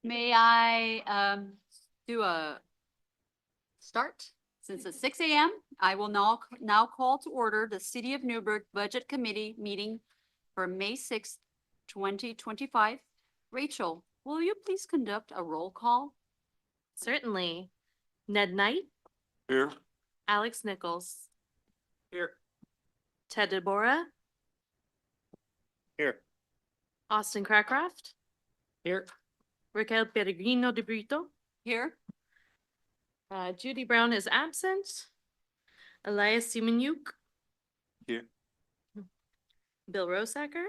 May I do a start? Since it's 6 a.m., I will now call to order the City of Newburgh Budget Committee meeting for May 6th, 2025. Rachel, will you please conduct a roll call? Certainly. Ned Knight, Here. Alex Nichols, Here. Ted Deborah, Here. Austin Crackraft, Here. Raquel Peregrino de Brito. Here. Judy Brown is absent. Elias Simoniuk, Here. Bill Rosacker,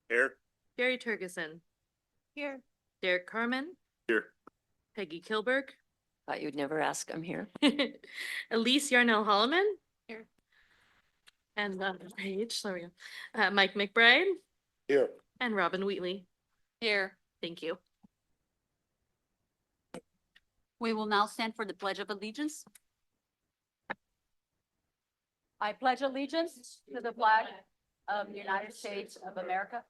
Here. Gary Turgeson, Here. Derek Carmen, Here. Peggy Kilberg, Thought you'd never ask. I'm here. Elise Yarnell Holloman. Here. And on the page, there we go. Mike McBride Here. and Robin Wheatley. Here. Thank you. We will now stand for the Pledge of Allegiance. I pledge allegiance to the flag of the United States of America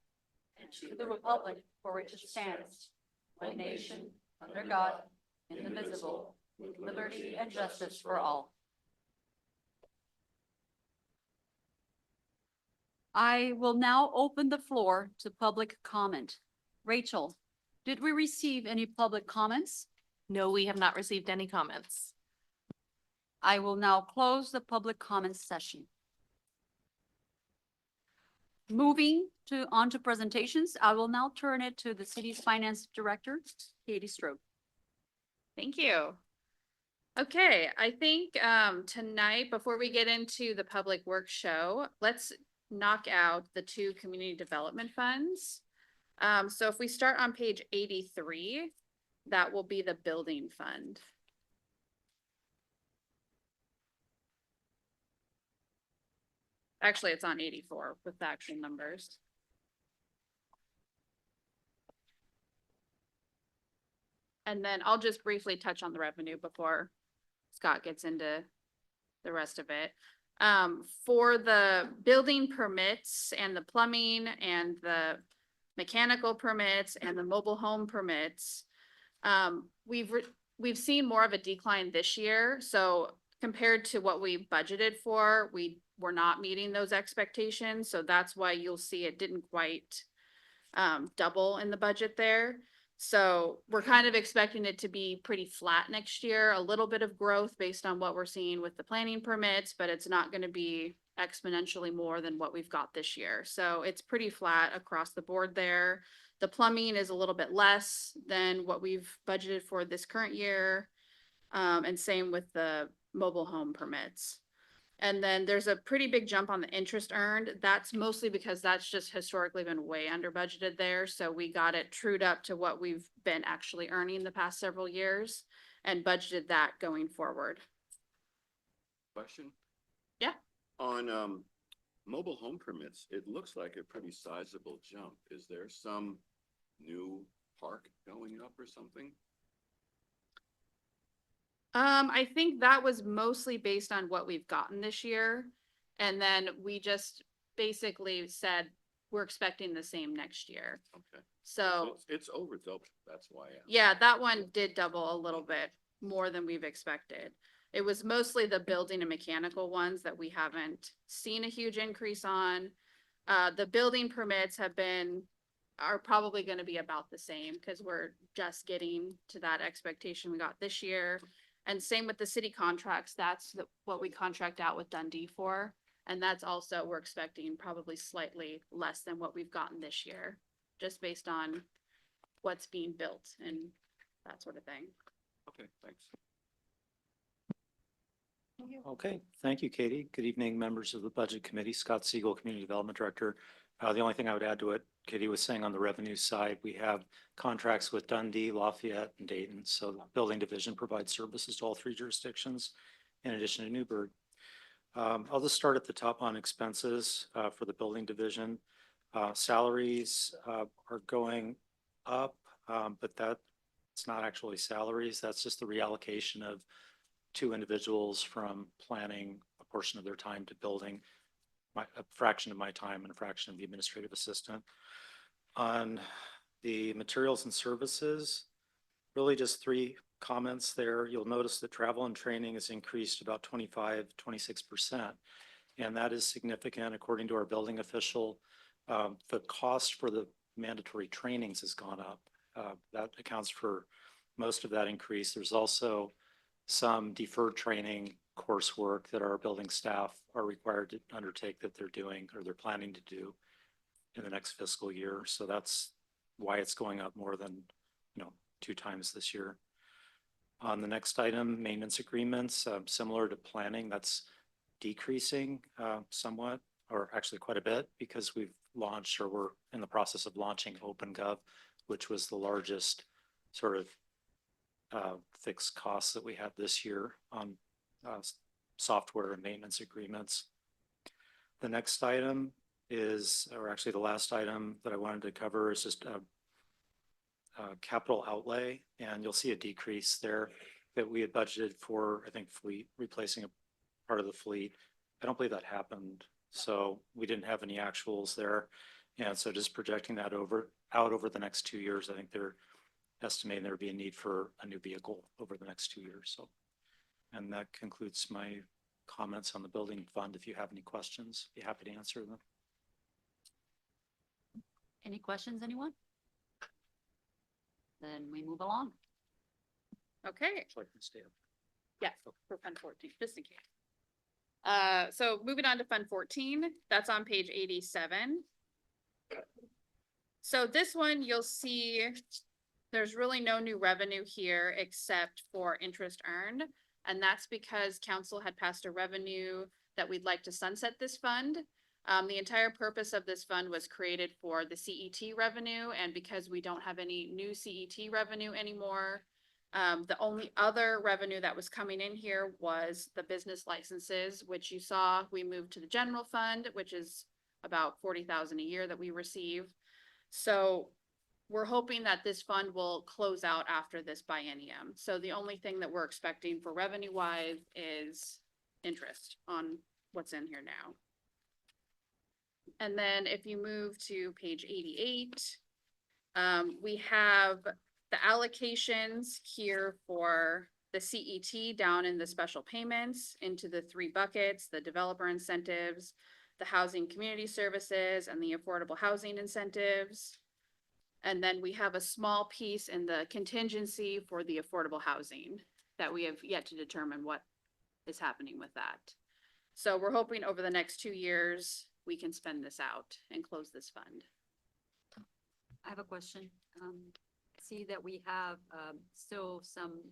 and to the republic for which it stands, one nation, under God, indivisible, with liberty and justice for all. I will now open the floor to public comment. Rachel, did we receive any public comments? No, we have not received any comments. I will now close the public comment session. Moving on to presentations, I will now turn it to the city's finance director, Katie Strobe. Thank you. Okay, I think tonight, before we get into the public works show, let's knock out the two community development funds. So if we start on page 83, that will be the building fund. Actually, it's on 84 with the actual numbers. And then I'll just briefly touch on the revenue before Scott gets into the rest of it. For the building permits and the plumbing and the mechanical permits and the mobile home permits, we've seen more of a decline this year. So compared to what we budgeted for, we were not meeting those expectations. So that's why you'll see it didn't quite double in the budget there. So we're kind of expecting it to be pretty flat next year, a little bit of growth based on what we're seeing with the planning permits, but it's not going to be exponentially more than what we've got this year. So it's pretty flat across the board there. The plumbing is a little bit less than what we've budgeted for this current year. And same with the mobile home permits. And then there's a pretty big jump on the interest earned. That's mostly because that's just historically been way under budgeted there. So we got it trued up to what we've been actually earning the past several years and budgeted that going forward. Question? Yeah. On mobile home permits, it looks like a pretty sizable jump. Is there some new park going up or something? I think that was mostly based on what we've gotten this year. And then we just basically said, we're expecting the same next year. Okay. So It's over double. That's why. yeah, that one did double a little bit more than we've expected. It was mostly the building and mechanical ones that we haven't seen a huge increase on. The building permits are probably going to be about the same because we're just getting to that expectation we got this year. And same with the city contracts, that's what we contract out with Dundee for. And that's also, we're expecting probably slightly less than what we've gotten this year, just based on what's being built and that sort of thing. Okay, thanks. Okay, thank you, Katie. Good evening, members of the Budget Committee. Scott Siegel, Community Development Director. The only thing I would add to what Katie was saying on the revenue side, we have contracts with Dundee, Lafayette, and Dayton. So the building division provides services to all three jurisdictions in addition to Newburgh. I'll just start at the top on expenses for the building division. Salaries are going up, but that's not actually salaries. That's just the reallocation of two individuals from planning a portion of their time to building, a fraction of my time and a fraction of the administrative assistant. On the materials and services, Really just three comments there. You'll notice that travel and training has increased about 26%. And that is significant according to our building official. The cost for the mandatory trainings has gone up. That accounts for most of that increase. There's also some deferred training coursework that our building staff are required to undertake that they're doing or they're planning to do in the next fiscal year. So that's why it's going up more than, 2 times this year. On the next item, maintenance agreements, similar to planning, that's decreasing somewhat, or actually quite a bit, because we've launched or we're in the process of launching OpenGov, which was the largest sort of fixed costs that we had this year on software and maintenance agreements. The next item is, or actually the last item that I wanted to cover is just capital outlay, and you'll see a decrease there that we had budgeted for, I think, fleet, replacing a part of the fleet. I don't believe that happened, so we didn't have any actuals there. And so just projecting that out over the next 2 years, I think they're estimating there would be a need for a new vehicle over the next 2 years. So, and that concludes my comments on the building fund. If you have any questions, be happy to answer them. Any questions, anyone? Then we move along. Okay, So I can stay up. yes, for Fund 14, just in case. So moving on to Fund 14, that's on page 87. So this one, you'll see there's really no new revenue here except for interest earned. And that's because council had passed a revenue that we'd like to sunset this fund. The entire purpose of this fund was created for the CET revenue, and because we don't have any new CET revenue anymore, the only other revenue that was coming in here was the business licenses, which you saw we moved to the general fund, which is about 40,000 a year that we receive. So we're hoping that this fund will close out after this biennium. So the only thing that we're expecting for revenue wise is interest on what's in here now. And then if you move to page 88, we have the allocations here for the CET down in the special payments into the 3 buckets, the developer incentives, the housing community services, and the affordable housing incentives. And then we have a small piece in the contingency for the affordable housing that we have yet to determine what is happening with that. So we're hoping over the next 2 years, we can spend this out and close this fund. I have a question. See that we have still some,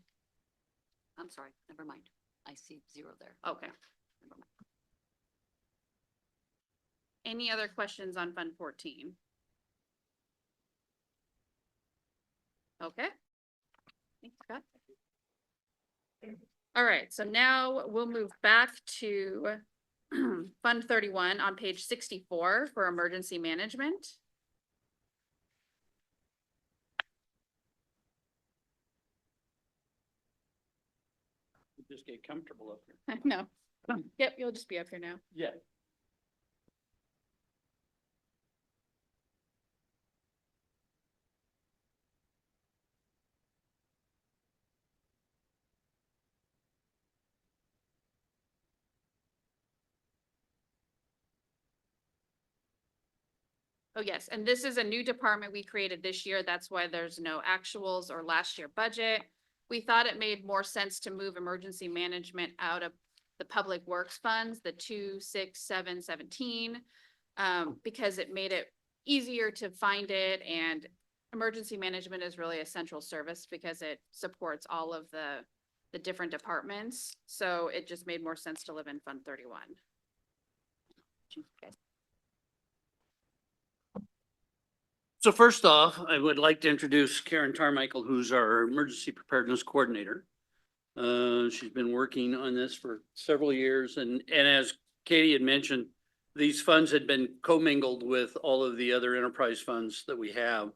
I'm sorry, never mind. I see 0 there. Okay. Never mind. Any other questions on Fund 14? Okay. Thanks, Scott. All right, so now we'll move back to Fund 31 on page 64 for emergency management. Just get comfortable up here. No. Yep, you'll just be up here now. Yeah. Oh, yes, and this is a new department we created this year. That's why there's no actuals or last year budget. We thought it made more sense to move emergency management out of the public works funds, the 2, 6, 7, 17, because it made it easier to find it, and emergency management is really a central service because it supports all of the different departments. So it just made more sense to live in Fund 31. Okay. So first off, I would like to introduce Karen Tarmichael, who's our emergency preparedness coordinator. She's been working on this for several years, and as Katie had mentioned, these funds had been commingled with all of the other enterprise funds that we have.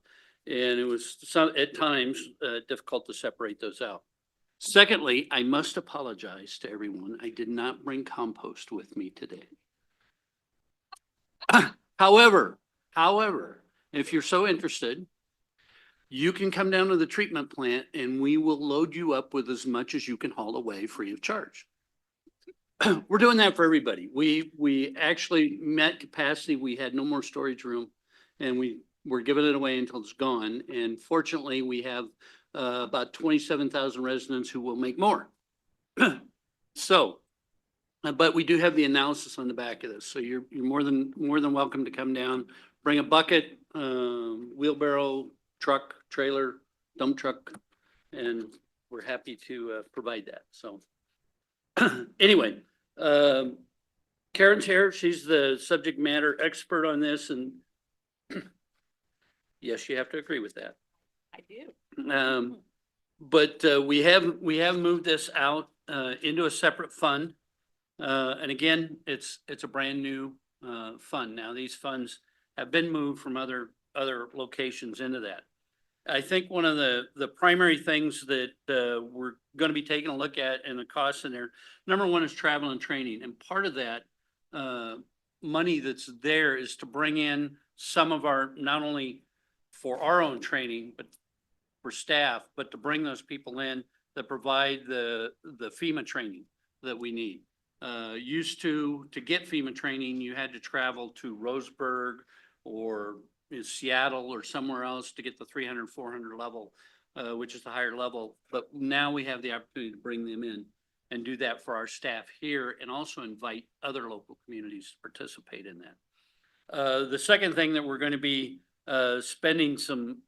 And it was at times difficult to separate those out. Secondly, I must apologize to everyone. I did not bring compost with me today. However, if you're so interested, you can come down to the treatment plant and we will load you up with as much as you can haul away free of charge. We're doing that for everybody. We actually met capacity. We had no more storage room and we're giving it away until it's gone. And fortunately, we have about 27,000 residents who will make more. So, but we do have the analysis on the back of this. So you're more than welcome to come down, bring a bucket, wheelbarrow, truck, trailer, dump truck, and we're happy to provide that. So anyway, Karen's here. She's the subject matter expert on this, and yes, you have to agree with that. I do. But we have moved this out into a separate fund. And again, it's a brand new fund. Now, these funds have been moved from other locations into that. I think one of the primary things that we're going to be taking a look at and the costs in there, number one is travel and training. And part of that money that's there is to bring in some of our, not only for our own training, but for staff, but to bring those people in that provide the FEMA training that we need. Used to get FEMA training, you had to travel to Roseburg or Seattle or somewhere else to get the 300, 400 level, which is the higher level. But now we have the opportunity to bring them in and do that for our staff here and also invite other local communities to participate in that. The second thing that we're going to be spending some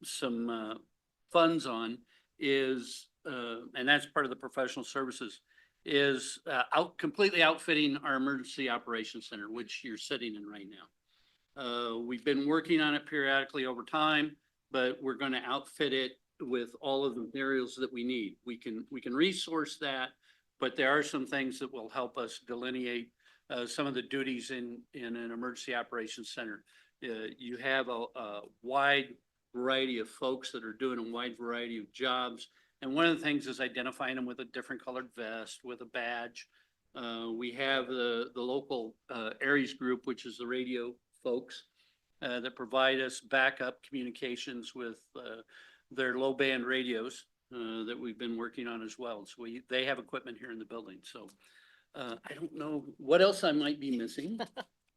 funds on is, and that's part of the professional services, is completely outfitting our emergency operations center, which you're sitting in right now. We've been working on it periodically over time, but we're going to outfit it with all of the materials that we need. We can resource that, but there are some things that will help us delineate some of the duties in an emergency operations center. You have a wide variety of folks that are doing a wide variety of jobs. And one of the things is identifying them with a different colored vest, with a badge. We have the local Aries group, which is the radio folks that provide us backup communications with their low band radios that we've been working on as well. So they have equipment here in the building. So I don't know what else I might be missing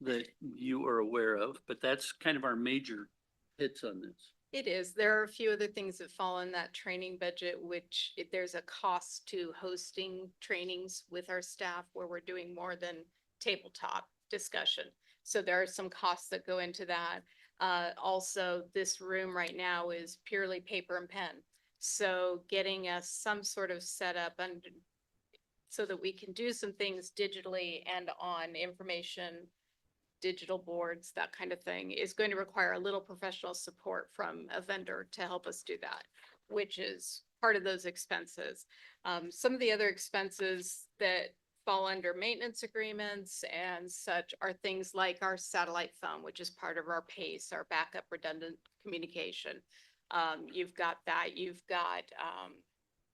that you are aware of, but that's kind of our major hits on this. It is. There are a few other things that fall in that training budget, which there's a cost to hosting trainings with our staff where we're doing more than tabletop discussion. So there are some costs that go into that. Also, this room right now is purely paper and pen. So getting us some sort of setup and so that we can do some things digitally and on information, digital boards, that kind of thing, is going to require a little professional support from a vendor to help us do that, which is part of those expenses. Some of the other expenses that fall under maintenance agreements and such are things like our satellite phone, which is part of our PACE, our backup redundant communication. You've got that. You've got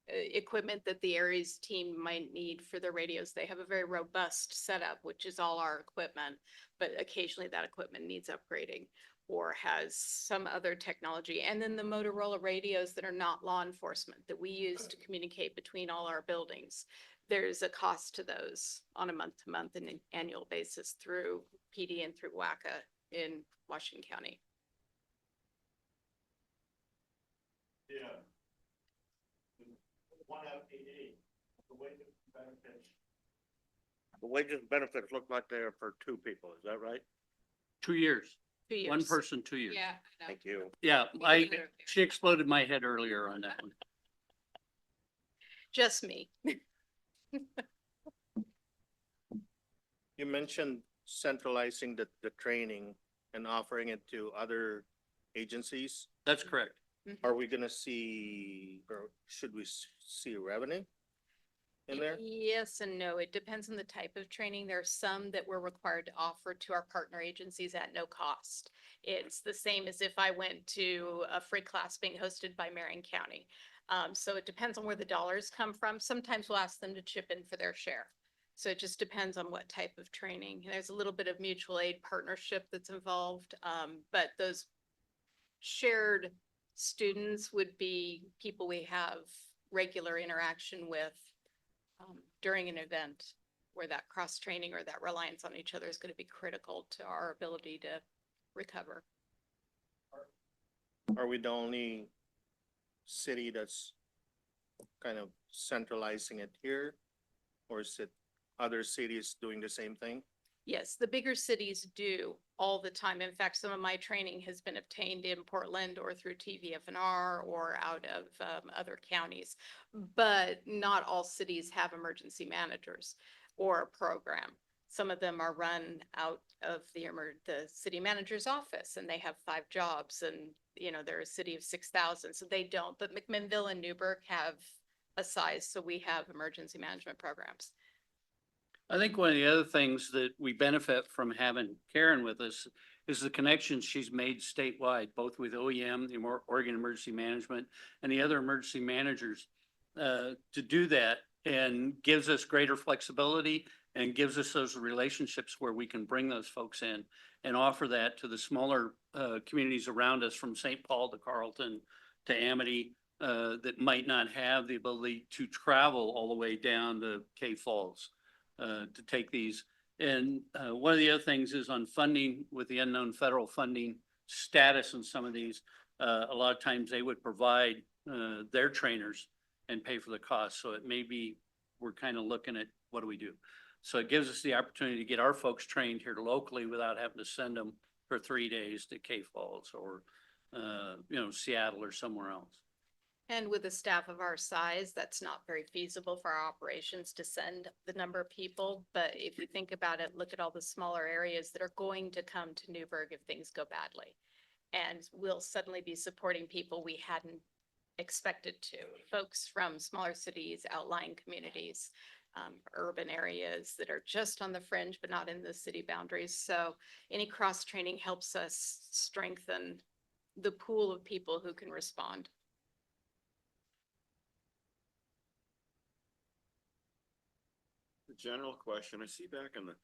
equipment that the Aries team might need for their radios. They have a very robust setup, which is all our equipment, but occasionally that equipment needs upgrading or has some other technology. And then the Motorola radios that are not law enforcement that we use to communicate between all our buildings. There's a cost to those on a month-to-month and an annual basis through PD and through WACA in Washington County. Yeah. 108A, the wages and benefits. The wages and benefits look like they're for two people, is that right? 2 years, 2 years. one person, 2 years. Yeah. I know. Thank you. Yeah, she exploded my head earlier on that one. Just me. You mentioned centralizing the training and offering it to other agencies. That's correct. Are we gonna see, or should we see revenue in there? Yes and no. It depends on the type of training. There are some that we're required to offer to our partner agencies at no cost. It's the same as if I went to a free class being hosted by Marion County. So it depends on where the dollars come from. Sometimes we'll ask them to chip in for their share. So it just depends on what type of training. There's a little bit of mutual aid partnership that's involved, but those shared students would be people we have regular interaction with during an event where that cross-training or that reliance on each other is going to be critical to our ability to recover. Are we the only city that's kind of centralizing it here? Or is it other cities doing the same thing? Yes, the bigger cities do all the time. In fact, some of my training has been obtained in Portland or through TVFNR or out of other counties. But not all cities have emergency managers or a program. Some of them are run out of the city manager's office and they have 5 jobs and, you know, they're a city of 6,000, so they don't. But McMinnville and Newburgh have a size, so we have emergency management programs. I think one of the other things that we benefit from having Karen with us is the connections she's made statewide, both with OEM, the Oregon Emergency Management, and the other emergency managers to do that, and gives us greater flexibility and gives us those relationships where we can bring those folks in and offer that to the smaller communities around us, from St. Paul to Carlton to Amity, that might not have the ability to travel all the way down to Cay Falls to take these. And one of the other things is on funding, with the unknown federal funding status in some of these, a lot of times they would provide their trainers and pay for the cost. So it may be, we're kind of looking at what do we do? So it gives us the opportunity to get our folks trained here locally without having to send them for 3 days to Cay Falls or, Seattle or somewhere else. And with a staff of our size, that's not very feasible for our operations to send the number of people. But if you think about it, look at all the smaller areas that are going to come to Newburgh if things go badly. And we'll suddenly be supporting people we hadn't expected to. Folks from smaller cities, outlying communities, urban areas that are just on the fringe, but not in the city boundaries. So any cross-training helps us strengthen the pool of people who can respond. The general question, I see back in the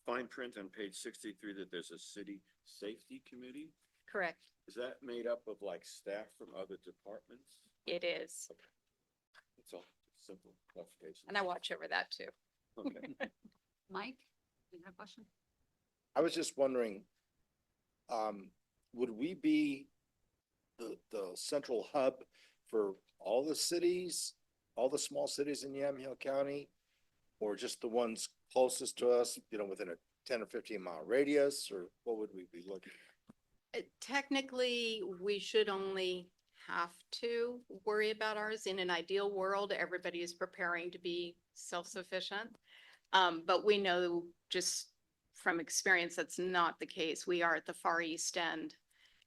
fine print on page 63 that there's a city safety committee. Correct. Is that made up of like staff from other departments? It is. It's all simple clarification. And I watch over that too. Okay. Mike, you have a question? I was just wondering, would we be the central hub for all the cities, all the small cities in Yamhill County? Or just the ones closest to us, within a 10 or 15 mile radius, or what would we be looking at? Technically, we should only have to worry about ours. In an ideal world, everybody is preparing to be self-sufficient. But we know just from experience, that's not the case. We are at the far east end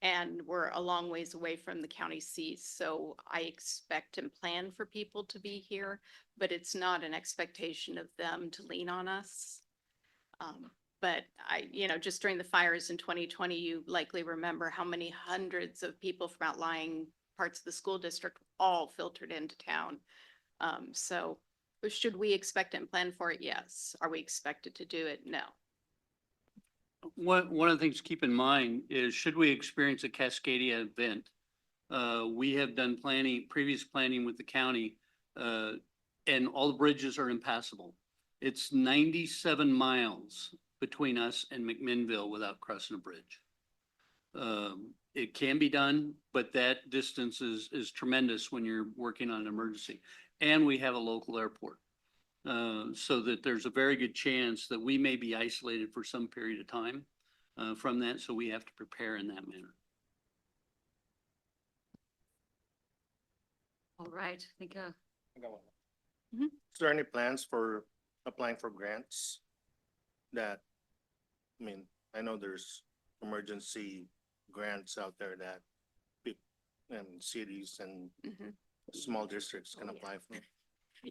and we're a long ways away from the county seats. So I expect and plan for people to be here, but it's not an expectation of them to lean on us. But just during the fires in 2020, you likely remember how many hundreds of people from outlying parts of the school district all filtered into town. So should we expect and plan for it? Yes. Are we expected to do it? No. One of the things to keep in mind is, should we experience a Cascadia event, we have done previous planning with the county, and all the bridges are impassable. It's 97 miles between us and McMinnville without crossing a bridge. It can be done, but that distance is tremendous when you're working on an emergency. And we have a local airport. So that there's a very good chance that we may be isolated for some period of time from that. So we have to prepare in that manner. All right, I think, I got one. Is there any plans for applying for grants that, I know there's emergency grants out there that and cities and small districts can apply for?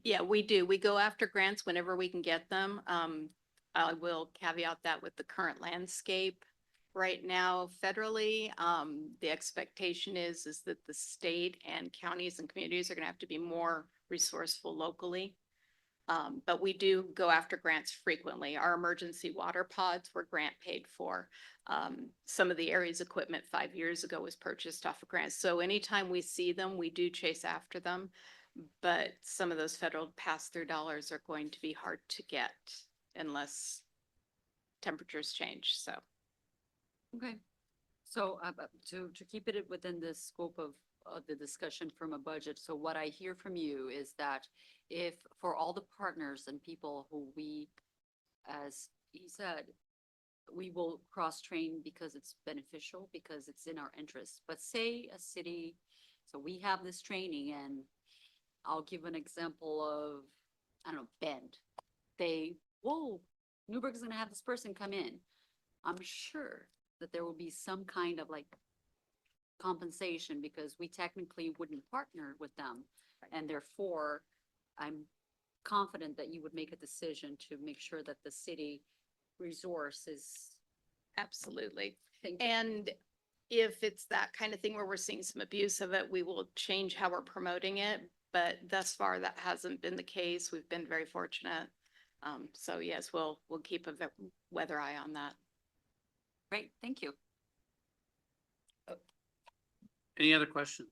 Yeah, we do. We go after grants whenever we can get them. I will caveat that with the current landscape right now federally. The expectation is that the state and counties and communities are gonna have to be more resourceful locally. But we do go after grants frequently. Our emergency water pods were grant paid for. Some of the Aries equipment 5 years ago was purchased off of grants. So anytime we see them, we do chase after them. But some of those federal pass-through dollars are going to be hard to get unless temperatures change, so. Okay. So to keep it within the scope of the discussion from a budget, so what I hear from you is that if for all the partners and people who we, as he said, we will cross-train because it's beneficial, because it's in our interest. But say a city, so we have this training and I'll give an example of, I don't know, Bend. Whoa, Newburgh's gonna have this person come in. I'm sure that there will be some kind of like compensation because we technically wouldn't partner with them. And therefore, I'm confident that you would make a decision to make sure that the city resource is. Absolutely. Thank you. And if it's that kind of thing where we're seeing some abuse of it, we will change how we're promoting it. But thus far, that hasn't been the case. We've been very fortunate. So yes, we'll keep a weather eye on that. Great, thank you. Any other questions?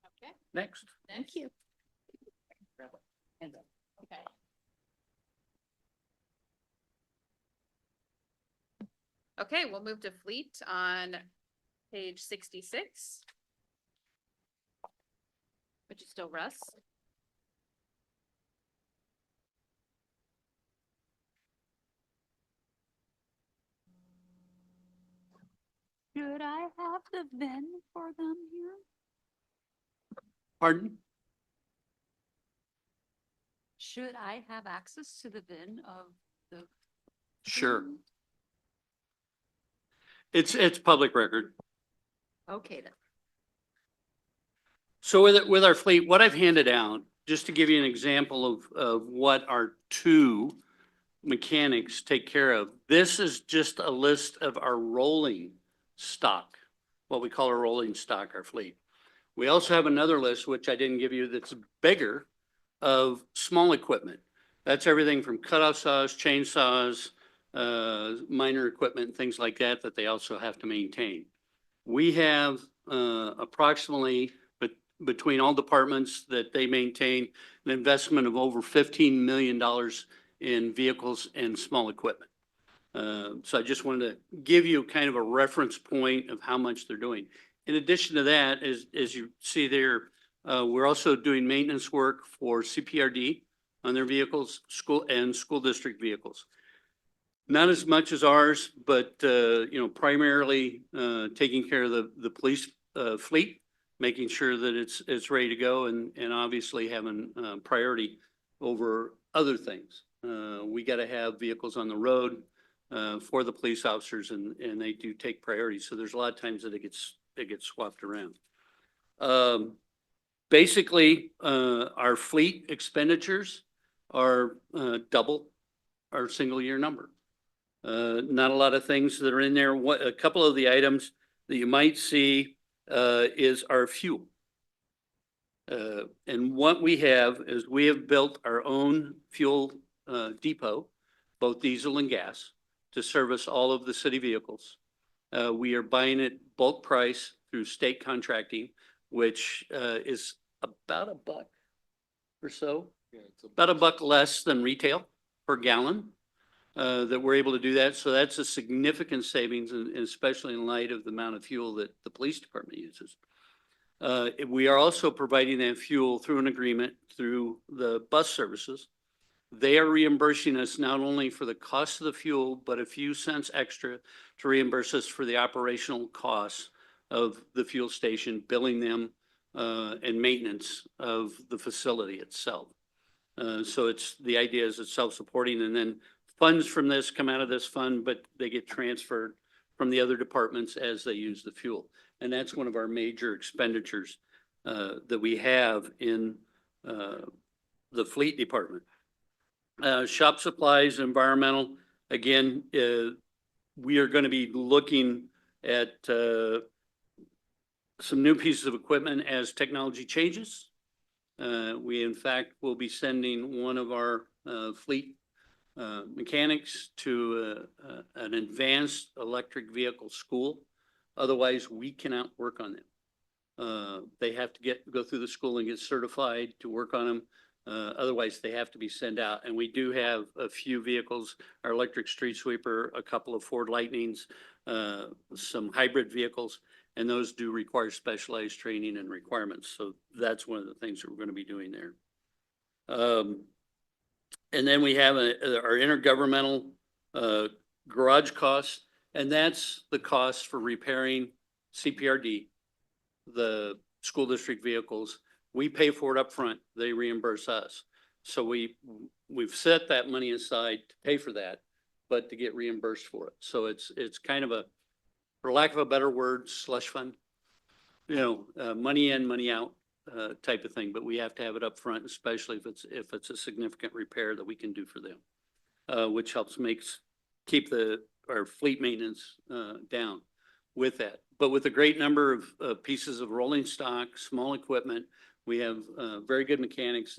Okay, Next. thank you. Okay. Okay, we'll move to fleet on page 66. Which is still Russ. Should I have the VIN for them here? Pardon? Should I have access to the VIN of the? Sure. It's public record. Okay, then. So with our fleet, what I've handed out, just to give you an example of what our two mechanics take care of, this is just a list of our rolling stock, what we call a rolling stock, our fleet. We also have another list, which I didn't give you, that's bigger, of small equipment. That's everything from cutoff saws, chainsaws, minor equipment, things like that, that they also have to maintain. We have approximately, between all departments that they maintain, an investment of over $15 million in vehicles and small equipment. So I just wanted to give you kind of a reference point of how much they're doing. In addition to that, as you see there, we're also doing maintenance work for CPRD on their vehicles, school district vehicles. Not as much as ours, but primarily taking care of the police fleet, making sure that it's ready to go, and obviously having priority over other things. We got to have vehicles on the road for the police officers, and they do take priority. So there's a lot of times that it gets swapped around. Basically, our fleet expenditures are double our single year number. Not a lot of things that are in there. A couple of the items that you might see is our fuel. And what we have is we have built our own fuel depot, both diesel and gas, to service all of the city vehicles. We are buying it bulk price through state contracting, which is about $1 or so, about $1 less than retail per gallon. That we're able to do that. So that's a significant savings, and especially in light of the amount of fuel that the police department uses. We are also providing that fuel through an agreement through the bus services. They are reimbursing us not only for the cost of the fuel, but a few cents extra to reimburse us for the operational costs of the fuel station, billing them, and maintenance of the facility itself. So the idea is it's self-supporting, and then funds from this come out of this fund, but they get transferred from the other departments as they use the fuel. And that's one of our major expenditures that we have in the fleet department. Shop supplies, environmental, again, we are going to be looking at some new pieces of equipment as technology changes. We in fact will be sending one of our fleet mechanics to an advanced electric vehicle school. Otherwise, we cannot work on them. They have to go through the school and get certified to work on them. Otherwise, they have to be sent out. And we do have a few vehicles, our electric street sweeper, a couple of Ford Lightnings, some hybrid vehicles, and those do require specialized training and requirements. So that's one of the things that we're going to be doing there. And then we have our intergovernmental garage costs, and that's the cost for repairing CPRD, the school district vehicles. We pay for it up front. They reimburse us. So we've set that money aside to pay for that, but to get reimbursed for it. So it's kind of a, for lack of a better word, slush fund, money in, money out type of thing. But we have to have it up front, especially if it's a significant repair that we can do for them, which helps keep our fleet maintenance down with that. But with a great number of pieces of rolling stock, small equipment, we have very good mechanics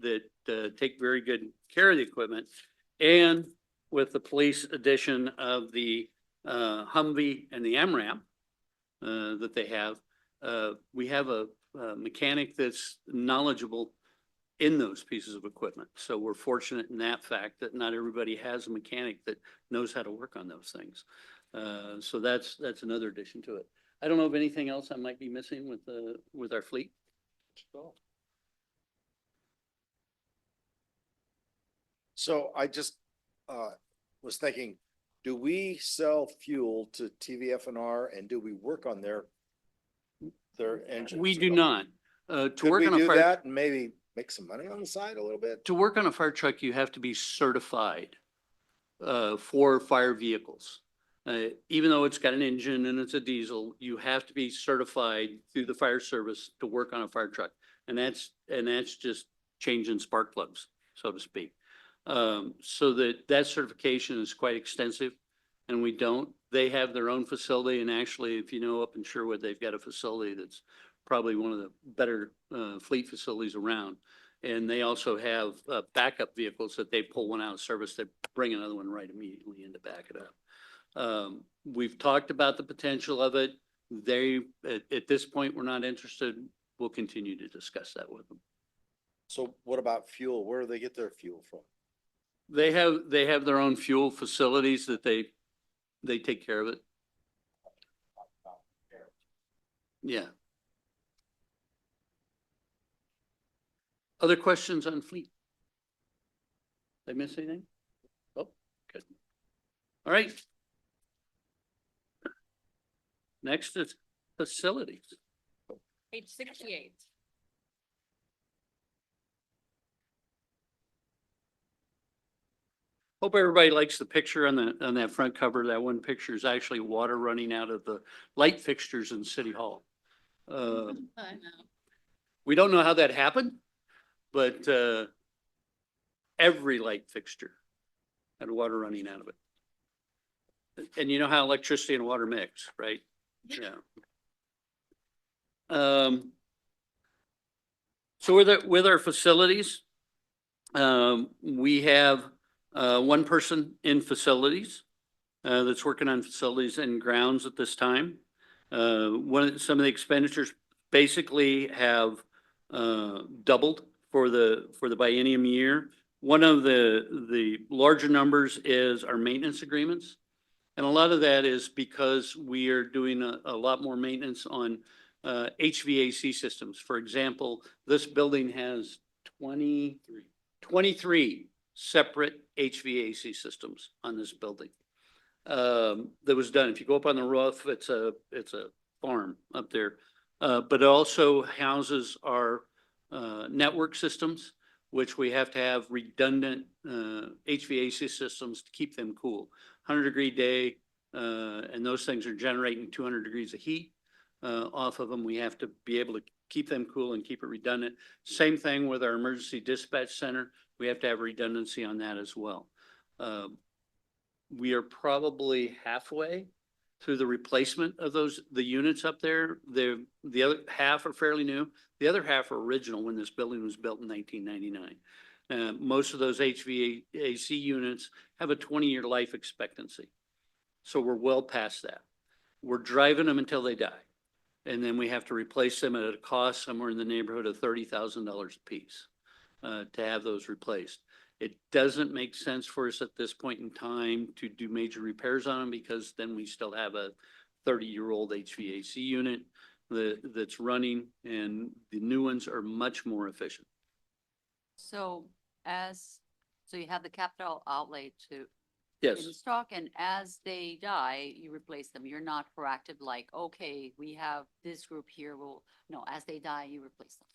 that take very good care of the equipment. And with the police addition of the Humvee and the AMRAP that they have, we have a mechanic that's knowledgeable in those pieces of equipment. So we're fortunate in that fact that not everybody has a mechanic that knows how to work on those things. So that's another addition to it. I don't know of anything else I might be missing with our fleet. So I just was thinking, do we sell fuel to TVF&R and do we work on their engines? We do not. To Could work we on a do fire, that and maybe make some money on the side a little bit? to work on a fire truck, you have to be certified for fire vehicles. Even though it's got an engine and it's a diesel, you have to be certified through the fire service to work on a fire truck. And that's just changing spark plugs, so to speak. So that certification is quite extensive, and they have their own facility. And actually, if you know, up in Sherwood, they've got a facility that's probably one of the better fleet facilities around. And they also have backup vehicles that they pull one out of service, they bring another one right immediately in to back it up. We've talked about the potential of it. At this point, we're not interested. We'll continue to discuss that with them. So what about fuel? Where do they get their fuel from? They have their own fuel facilities that they take care of it. Yeah. Other questions on fleet? Did I miss anything? Oh, good. All right. Next is facilities. Page 68. Hope everybody likes the picture on that front cover. That one picture is actually water running out of the light fixtures in City Hall. I know. We don't know how that happened, but every light fixture had water running out of it. And you know how electricity and water mix, right? Yeah. So with our facilities, we have one person in facilities that's working on facilities and grounds at this time. Some of the expenditures basically have doubled for the biennium year. One of the larger numbers is our maintenance agreements. And a lot of that is because we are doing a lot more maintenance on HVAC systems. For example, this building has 23 separate HVAC systems on this building. That was done. If you go up on the roof, it's a farm up there. But it also houses our network systems, which we have to have redundant HVAC systems to keep them cool. 100-degree day, and those things are generating 200 degrees of heat off of them. We have to be able to keep them cool and keep it redundant. Same thing with our emergency dispatch center. We have to have redundancy on that as well. We are probably halfway through the replacement of the units up there. The other half are fairly new. The other half are original when this building was built in 1999. Most of those HVAC units have a 20-year life expectancy. So we're well past that. We're driving them until they die. And then we have to replace them at a cost somewhere in the neighborhood of $30,000 a piece to have those replaced. It doesn't make sense for us at this point in time to do major repairs on them because then we still have a 30-year-old HVAC unit that's running, and the new ones are much more efficient. So so you have the capital outlay to Yes, in stock, and as they die, you replace them. You're not proactive like, okay, we have this group here, no, as they die, you replace them.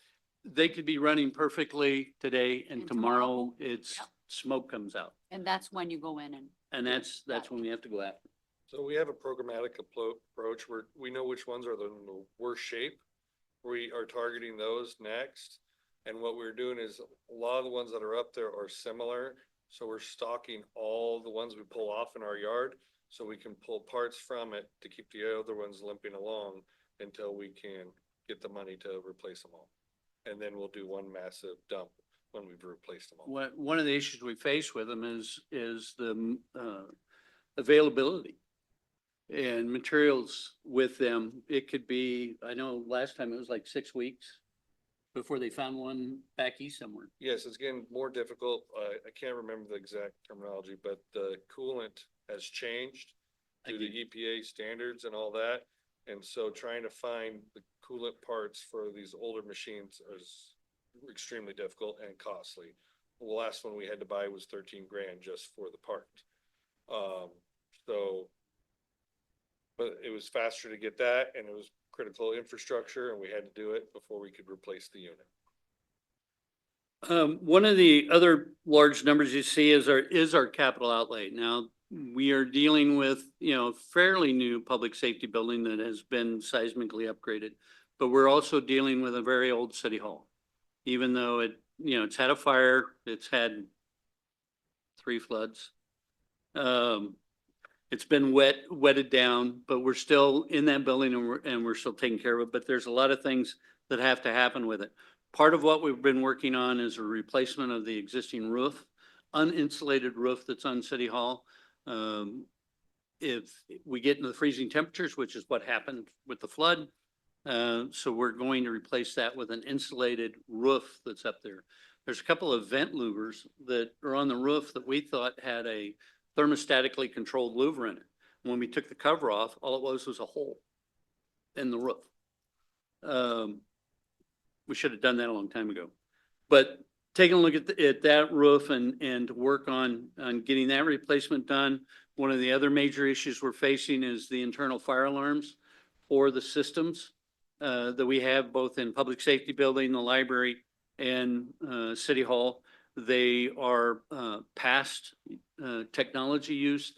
they could be running perfectly today and And tomorrow? tomorrow it's Yep. smoke comes out. And that's when you go in And that's when we have to go after. So we have a programmatic approach where we know which ones are in the worst shape. We are targeting those next. And what we're doing is a lot of the ones that are up there are similar. So we're stocking all the ones we pull off in our yard so we can pull parts from it to keep the other ones limping along until we can get the money to replace them all. And then we'll do one massive dump when we've replaced them all. One of the issues we face with them is the availability and materials with them. It could be, I know last time it was like 6 weeks before they found one back east somewhere. Yes, it's getting more difficult. I can't remember the exact terminology, but the coolant has changed to the EPA standards and all that. And so trying to find the coolant parts for these older machines is extremely difficult and costly. The last one we had to buy was 13 grand just for the part. But it was faster to get that, and it was critical infrastructure, and we had to do it before we could replace the unit. One of the other large numbers you see is our capital outlay. Now, we are dealing with, fairly new public safety building that has been seismically upgraded, but we're also dealing with a very old city hall. Even though it's had a fire, it's had 3 floods. It's been wetted down, but we're still in that building and we're still taking care of it. But there's a lot of things that have to happen with it. Part of what we've been working on is a replacement of the existing roof, uninsulated roof that's on City Hall. If we get into the freezing temperatures, which is what happened with the flood, so we're going to replace that with an insulated roof that's up there. There's a couple of vent louvers that are on the roof that we thought had a thermostatically controlled louver in it. When we took the cover off, all it was a hole in the roof. We should have done that a long time ago. But taking a look at that roof and to work on getting that replacement done. One of the other major issues we're facing is the internal fire alarms for the systems that we have both in public safety building, the library, and City Hall. They are past technology use.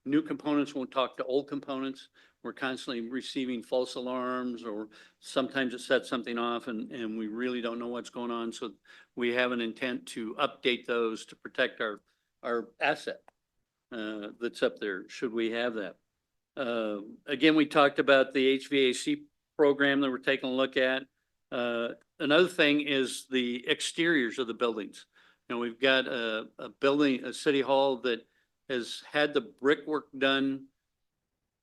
New components won't talk to old components. We're constantly receiving false alarms, or sometimes it sets something off and we really don't know what's going on. So we have an intent to update those to protect our asset that's up there, should we have that. Again, we talked about the HVAC program that we're taking a look at. Another thing is the exteriors of the buildings. We've got a building, a City Hall that has had the brickwork done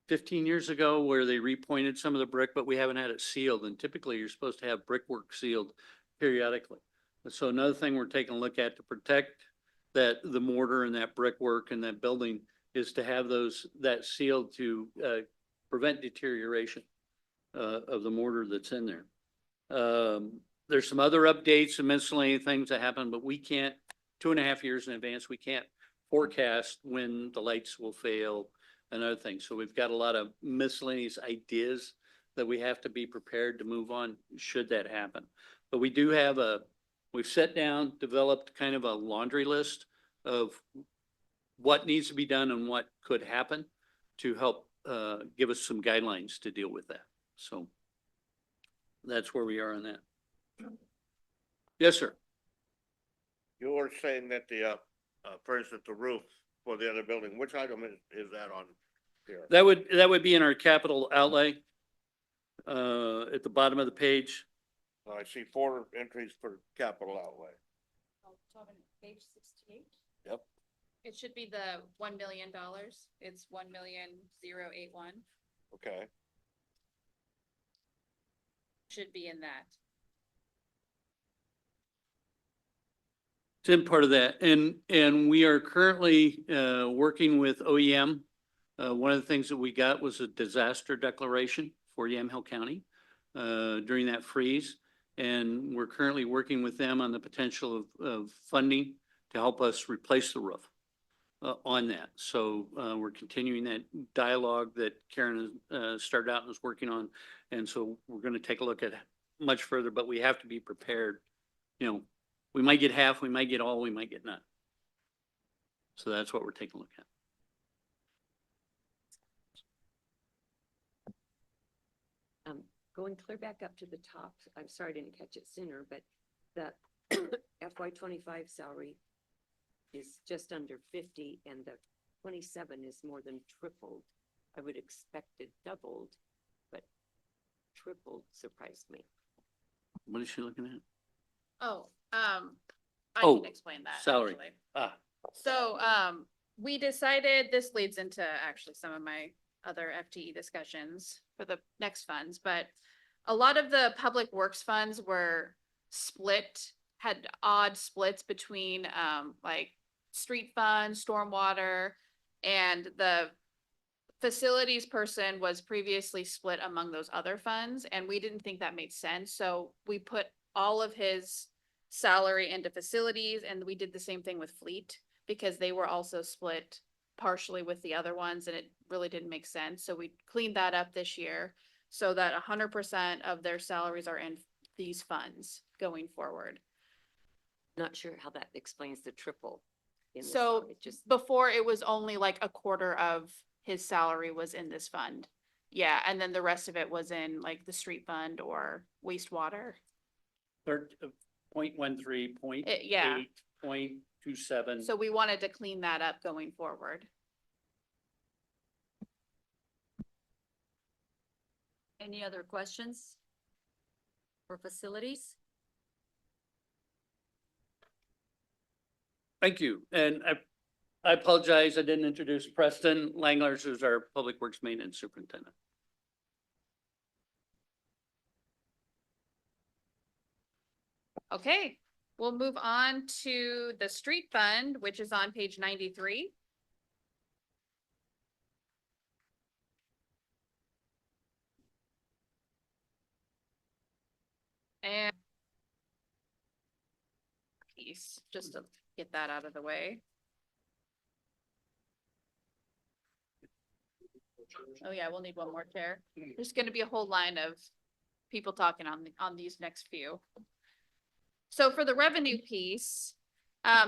15 years ago where they repointed some of the brick, but we haven't had it sealed. And typically you're supposed to have brickwork sealed periodically. So another thing we're taking a look at to protect the mortar and that brickwork and that building is to have that sealed to prevent deterioration of the mortar that's in there. There's some other updates and miscellaneous things that happen, but we can't, 2.5 years in advance, we can't forecast when the lights will fail and other things. So we've got a lot of miscellaneous ideas that we have to be prepared to move on should that happen. But we do have we've sat down, developed kind of a laundry list of what needs to be done and what could happen to help give us some guidelines to deal with that. So that's where we are on that. Yes, sir. You were saying that for instance, the roof for the other building, which item is that on here? That would be in our capital outlay. At the bottom of the page. I see 4 entries for capital outlay. Page 68? Yep. It should be the $1 million. It's 1,000,081. Okay. Should be in that. It's in part of that. And we are currently, working with OEM. One of the things that we got was a disaster declaration for Yamhill County, during that freeze. And we're currently working with them on the potential of funding to help us replace the roof, on that. So, we're continuing that dialogue that Karen, started out and was working on. And so we're going to take a look at much further, but we have to be prepared. You know, we might get half, we might get all, we might get none. So that's what we're taking a look at. Going clear back up to the top, I'm sorry I didn't catch it sooner, but the FY 25 salary is just under 50 and the 27 is more than tripled. I would expect it doubled, but tripled surprised me. What is she looking at? I Oh, can explain that. salary. actually. Ah, So, we decided, this leads into actually some of my other FTE discussions for the next funds, but a lot of the public works funds were split, had odd splits between, like street fund, stormwater, and the facilities person was previously split among those other funds, and we didn't think that made sense, so we put all of his salary into facilities, and we did the same thing with fleet, because they were also split partially with the other ones, and it really didn't make sense, so we cleaned that up this year, so that 100% of their salaries are in these funds going forward. Not sure how that explains the triple. In the So salary, just before it was only like a quarter of his salary was in this fund. Yeah, and then the rest of it was in like the street fund or wastewater. 0.13, Yeah. 0.8, 0.27. So we wanted to clean that up going forward. Any other questions for facilities? Thank you. And I apologize, I didn't introduce Preston Langlers, who's our Public Works Maintenance Superintendent. Okay, we'll move on to the street fund, which is on page 93. And piece, just to get that out of the way. Oh yeah, we'll need one more chair. There's gonna be a whole line of people talking on these next few. So for the revenue piece,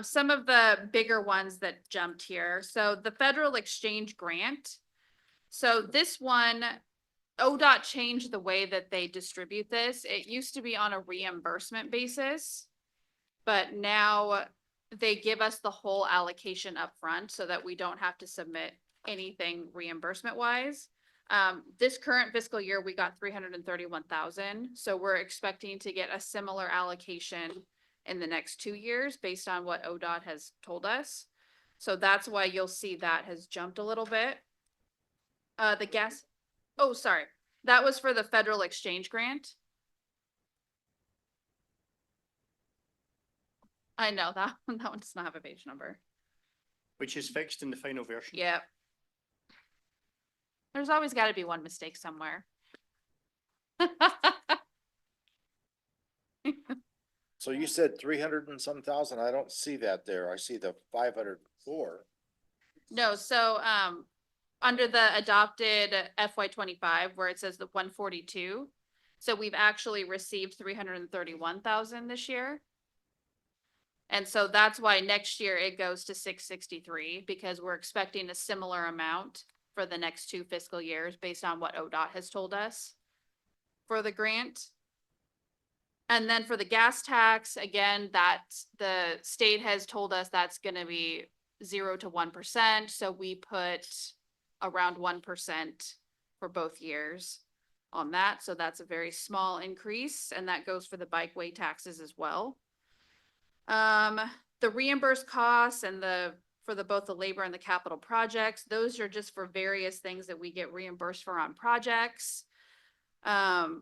some of the bigger ones that jumped here. So the federal exchange grant. So this one, ODOT changed the way that they distribute this. It used to be on a reimbursement basis. But now they give us the whole allocation up front so that we don't have to submit anything reimbursement wise. This current fiscal year, we got 331,000. So we're expecting to get a similar allocation in the next 2 years based on what ODOT has told us. So that's why you'll see that has jumped a little bit. The gas, oh, sorry, that was for the federal exchange grant. I know that one does not have a page number. Which is fixed in the final version. Yep. There's always gotta be one mistake somewhere. So you said 300 and some thousand. I don't see that there. I see the 504. No, so, under the adopted FY 25 where it says the 142. So we've actually received 331,000 this year. And so that's why next year it goes to 663 because we're expecting a similar amount for the next 2 fiscal years based on what ODOT has told us for the grant. And then for the gas tax, again, that the state has told us that's gonna be 0 to 1%. So we put around 1% for both years on that. So that's a very small increase, and that goes for the bikeway taxes as well. The reimbursed costs and both the labor and the capital projects, those are just for various things that we get reimbursed for on projects. The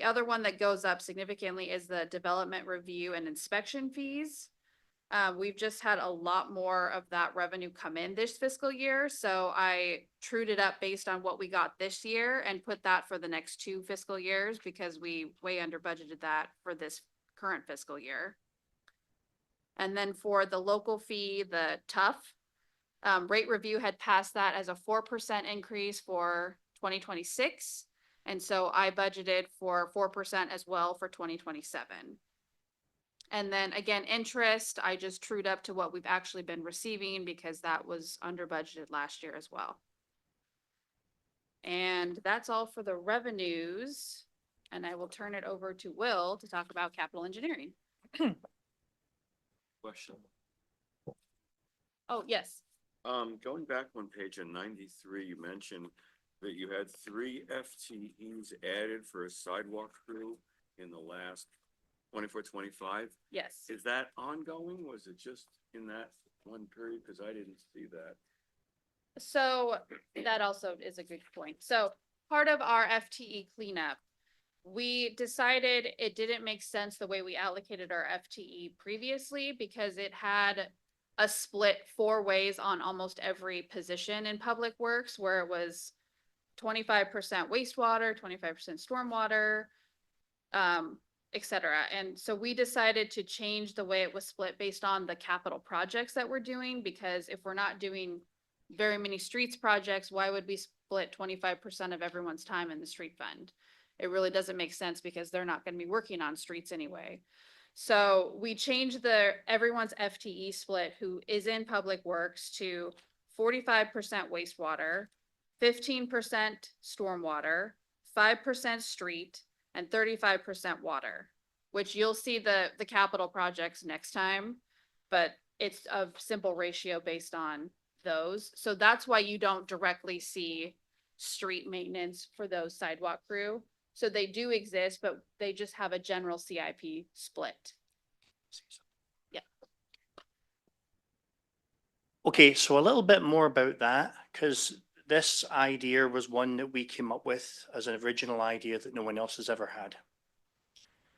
other one that goes up significantly is the development review and inspection fees. We've just had a lot more of that revenue come in this fiscal year, so I trued it up based on what we got this year and put that for the next 2 fiscal years because we way under budgeted that for this current fiscal year. And then for the local fee, the TUF, rate review had passed that as a 4% increase for 2026. And so I budgeted for 4% as well for 2027. And then again, interest, I just trued up to what we've actually been receiving because that was under budgeted last year as well. And that's all for the revenues. And I will turn it over to Will to talk about capital engineering. Question. Oh, yes. Going back one page on 93, you mentioned that you had 3 FTEs added for a sidewalk crew in the last 24-25. Yes. Is that ongoing? Was it just in that one period? Because I didn't see that. So that also is a good point. So part of our FTE cleanup, we decided it didn't make sense the way we allocated our FTE previously because it had a split 4 ways on almost every position in public works where it was 25% wastewater, 25% stormwater, et cetera. And so we decided to change the way it was split based on the capital projects that we're doing, because if we're not doing very many streets projects, why would we split 25% of everyone's time in the street fund? It really doesn't make sense because they're not going to be working on streets anyway. So we changed everyone's FTE split who is in public works to 45% wastewater, 15% stormwater, 5% street, and 35% water, which you'll see the capital projects next time, but it's a simple ratio based on those. So that's why you don't directly see street maintenance for those sidewalk crew. So they do exist, but they just have a general CIP split. Yeah. Okay, so a little bit more about that, because this idea was one that we came up with as an original idea that no one else has ever had.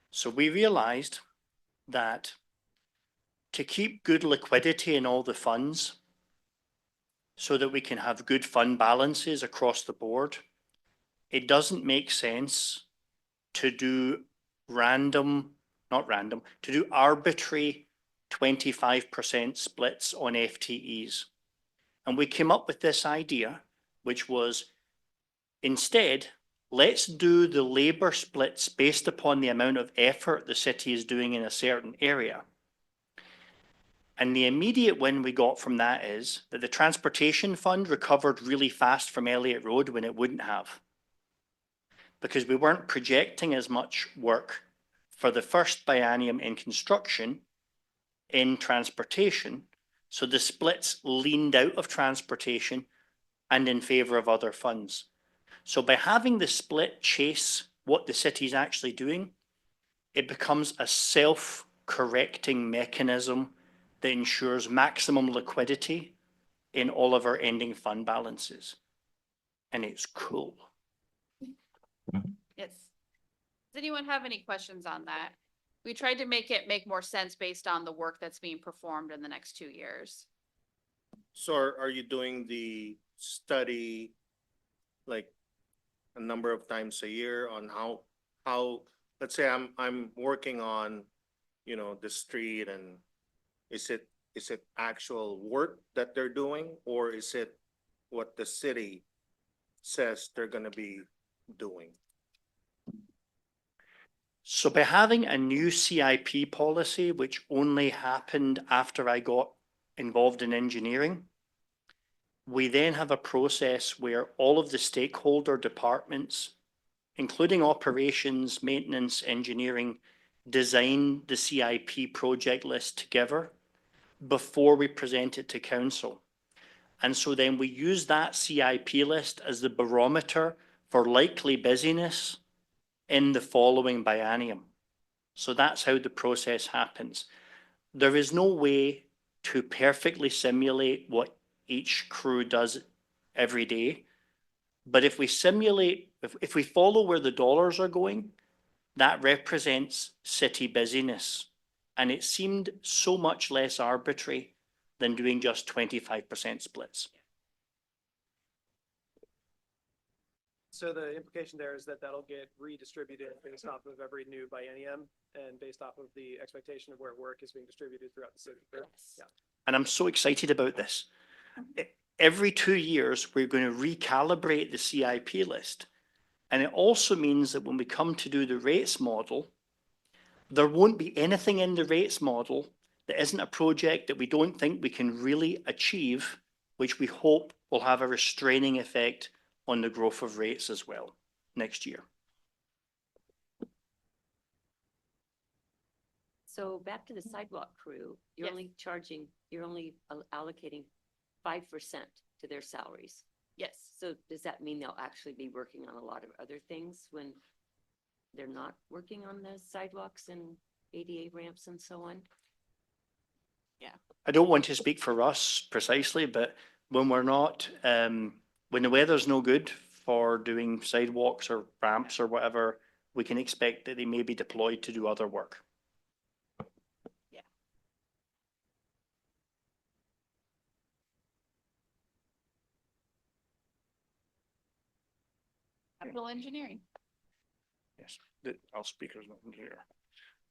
So we realized that to keep good liquidity in all the funds, so that we can have good fund balances across the board, it doesn't make sense to do arbitrary 25% splits on FTEs. And we came up with this idea, which was instead, let's do the labor splits based upon the amount of effort the city is doing in a certain area. And the immediate win we got from that is that the transportation fund recovered really fast from Elliott Road when it wouldn't have, because we weren't projecting as much work for the first biennium in construction in transportation. So the splits leaned out of transportation and in favor of other funds. So by having the split chase what the city is actually doing, it becomes a self-correcting mechanism that ensures maximum liquidity in all of our ending fund balances. And it's cool. Yes. Does anyone have any questions on that? We tried to make it make more sense based on the work that's being performed in the next 2 years. So are you doing the study like a number of times a year on how, let's say I'm working on, the street, and is it actual work that they're doing, or is it what the city says they're gonna be doing? So by having a new CIP policy, which only happened after I got involved in engineering, we then have a process where all of the stakeholder departments, including operations, maintenance, engineering, design the CIP project list together before we present it to council. And so then we use that CIP list as the barometer for likely busyness in the following biennium. So that's how the process happens. There is no way to perfectly simulate what each crew does every day. But if we simulate, if we follow where the dollars are going, that represents city busyness. And it seemed so much less arbitrary than doing just 25% splits. So the implication there is that that'll get redistributed based off of every new biennium and based off of the expectation of where work is being distributed throughout the city. Yeah. And I'm so excited about this. Every 2 years, we're going to recalibrate the CIP list. And it also means that when we come to do the rates model, there won't be anything in the rates model that isn't a project that we don't think we can really achieve, which we hope will have a restraining effect on the growth of rates as well next year. So back to the sidewalk crew, you're Yes. only charging, you're only allocating 5% to their salaries. Yes. So does that mean they'll actually be working on a lot of other things when they're not working on the sidewalks and ADA ramps and so on? I don't want to speak for us precisely, but when we're not, when the weather's no good for doing sidewalks or ramps or whatever, we can expect that they may be deployed to do other work. Capital engineering. Yes, our speaker's not here.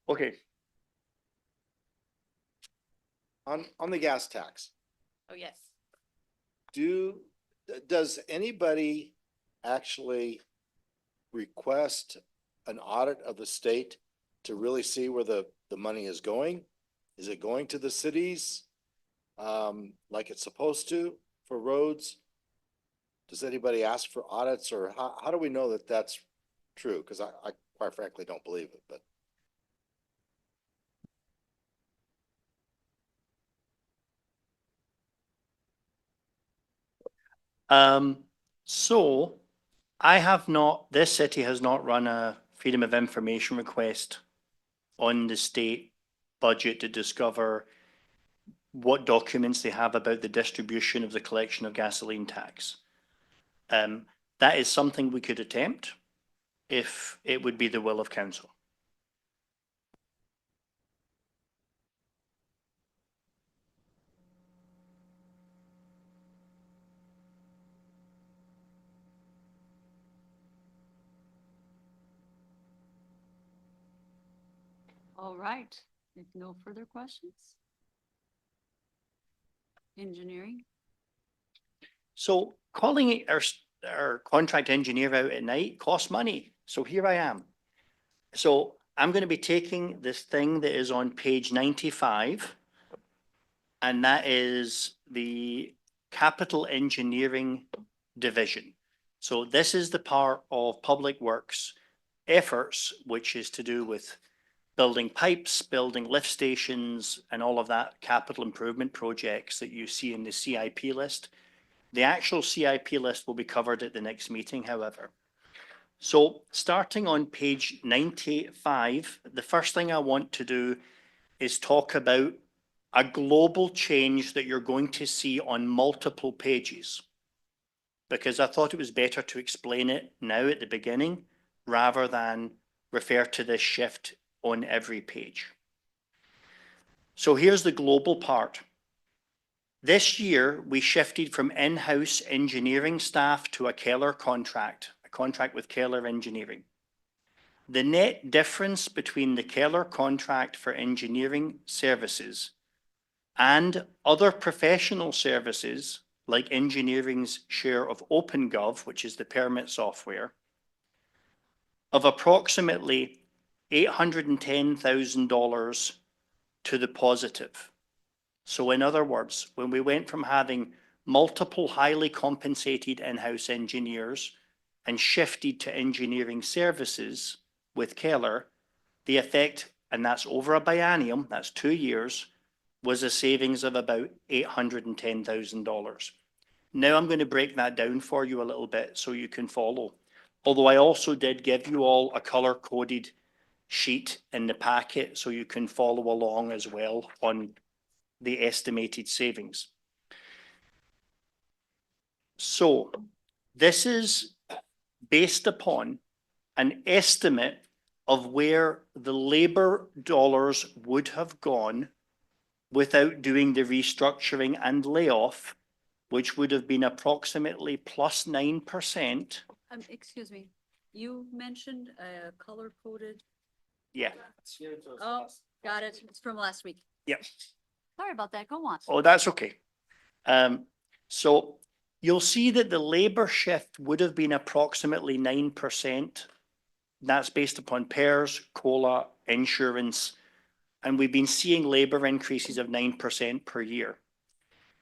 Okay. On the gas tax, Oh, yes. does anybody actually request an audit of the state to really see where the money is going? Is it going to the cities, like it's supposed to for roads? Does anybody ask for audits, or how do we know that that's true? Cause I quite frankly don't believe it, but. So I have not, this city has not run a Freedom of Information request on the state budget to discover what documents they have about the distribution of the collection of gasoline tax. That is something we could attempt if it would be the will of council. All right, if no further questions? Engineering? So calling our contract engineer out at night costs money. So here I am. So I'm going to be taking this thing that is on page 95, and that is the capital engineering division. So this is the part of Public Works efforts, which is to do with building pipes, building lift stations, and all of that capital improvement projects that you see in the CIP list. The actual CIP list will be covered at the next meeting, however. So starting on page 95, the first thing I want to do is talk about a global change that you're going to see on multiple pages, because I thought it was better to explain it now at the beginning rather than refer to this shift on every page. So here's the global part. This year, we shifted from in-house engineering staff to a Keller contract with Keller Engineering. The net difference between the Keller contract for engineering services and other professional services, like engineering's share of OpenGov, which is the permit software, of approximately $810,000 to the positive. So in other words, when we went from having multiple highly compensated in-house engineers and shifted to engineering services with Keller, the effect, and that's over a biennium, that's 2 years, was a savings of about $810,000. Now I'm going to break that down for you a little bit so you can follow. Although I also did give you all a color-coded sheet in the packet so you can follow along as well on the estimated savings. So this is based upon an estimate of where the labor dollars would have gone without doing the restructuring and layoff, which would have been approximately plus 9%. Excuse me, you mentioned color-coded. Yeah. Oh, got it. It's from last week. Yep. Sorry about that. Go on. Oh, that's okay. So you'll see that the labor shift would have been approximately 9%. That's based upon pairs, COLA, insurance, and we've been seeing labor increases of 9% per year.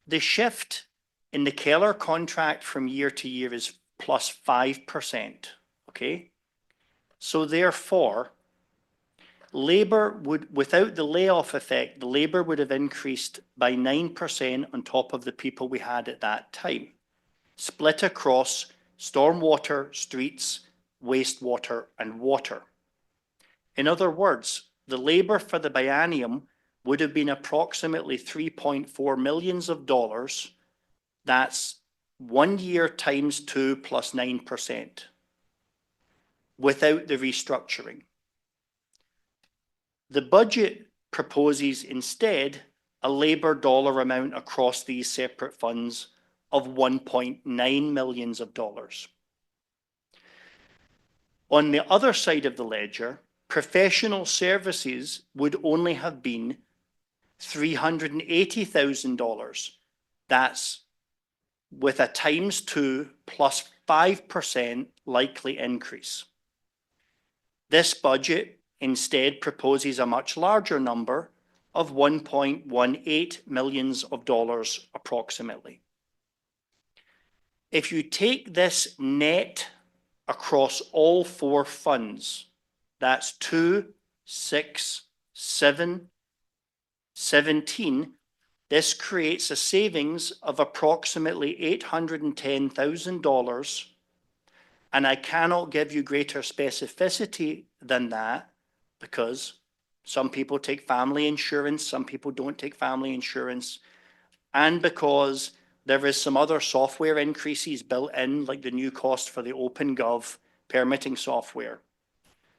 The shift in the Keller contract from year to year is plus 5%, okay? So therefore, labor would, without the layoff effect, the labor would have increased by 9% on top of the people we had at that time, split across stormwater, streets, wastewater, and water. In other words, the labor for the biennium would have been approximately $3.4 million. That's 1 year times 2 plus 9% without the restructuring. The budget proposes instead a labor dollar amount across these separate funds of $1.9 million. On the other side of the ledger, professional services would only have been $380,000. That's with a times 2 plus 5% likely increase. This budget instead proposes a much larger number of $1.18 million approximately. If you take this net across all 4 funds, that's 2, 6, 7, 17, this creates a savings of approximately $810,000, and I cannot give you greater specificity than that because some people take family insurance, some people don't take family insurance, and because there is some other software increases built in, like the new cost for the OpenGov permitting software.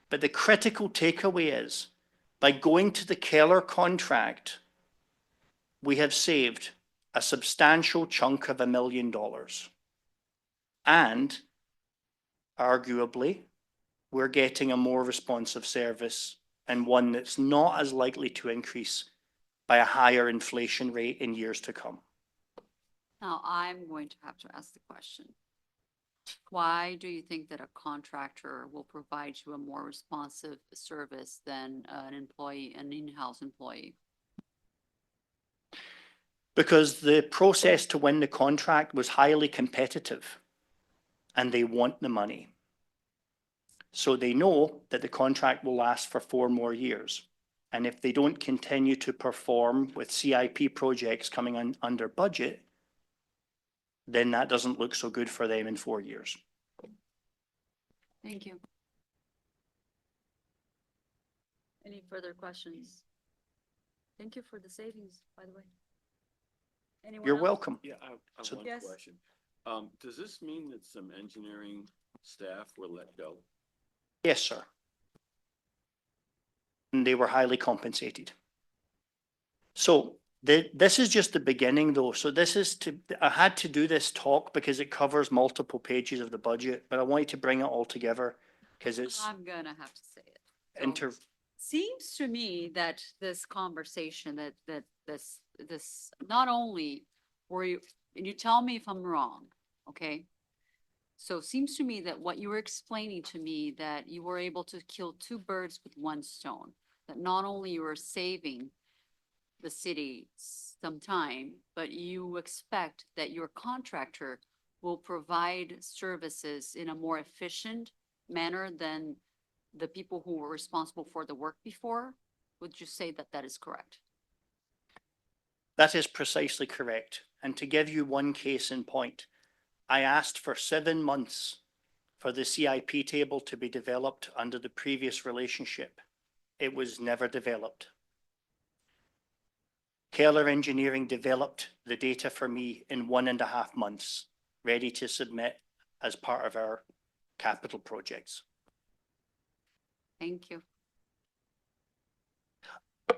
But the critical takeaway is, by going to the Keller contract, we have saved a substantial chunk of $1 million. And arguably, we're getting a more responsive service and one that's not as likely to increase by a higher inflation rate in years to come. Now, I'm going to have to ask the question. Why do you think that a contractor will provide you a more responsive service than an employee, an in-house employee? Because the process to win the contract was highly competitive and they want the money. So they know that the contract will last for 4 more years. And if they don't continue to perform with CIP projects coming under budget, then that doesn't look so good for them in 4 years. Thank you. Any further questions? Thank you for the savings, by the way. Anyone You're else? welcome. Yeah, I have So- one Yes. question. Does this mean that some engineering staff were let go? Yes, sir. And they were highly compensated. So this is just the beginning though. So this is I had to do this talk because it covers multiple pages of the budget, but I wanted to bring it all together because it's I'm gonna have to say it. So, seems to me that this conversation, that this, not only were you, and you tell me if I'm wrong, okay? So it seems to me that what you were explaining to me, that you were able to kill 2 birds with 1 stone, that not only you were saving the city some time, but you expect that your contractor will provide services in a more efficient manner than the people who were responsible for the work before? Would you say that that is correct? That is precisely correct. And to give you one case in point, I asked for 7 months for the CIP table to be developed under the previous relationship. It was never developed. Keller Engineering developed the data for me in 1.5 months, ready to submit as part of our capital projects. Thank you.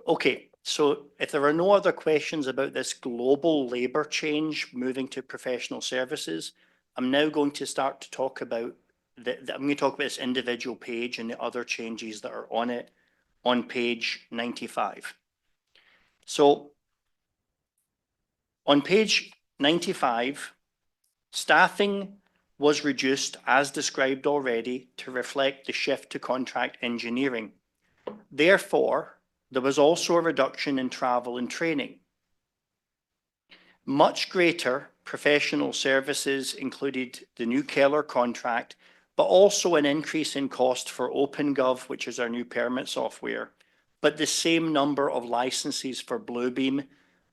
Okay, so if there are no other questions about this global labor change moving to professional services, I'm now going to start to talk about I'm going to talk about this individual page and the other changes that are on it on page 95. So on page 95, staffing was reduced as described already to reflect the shift to contract engineering. Therefore, there was also a reduction in travel and training. Much greater professional services included the new Keller contract, but also an increase in cost for OpenGov, which is our new permit software, but the same number of licenses for Bluebeam.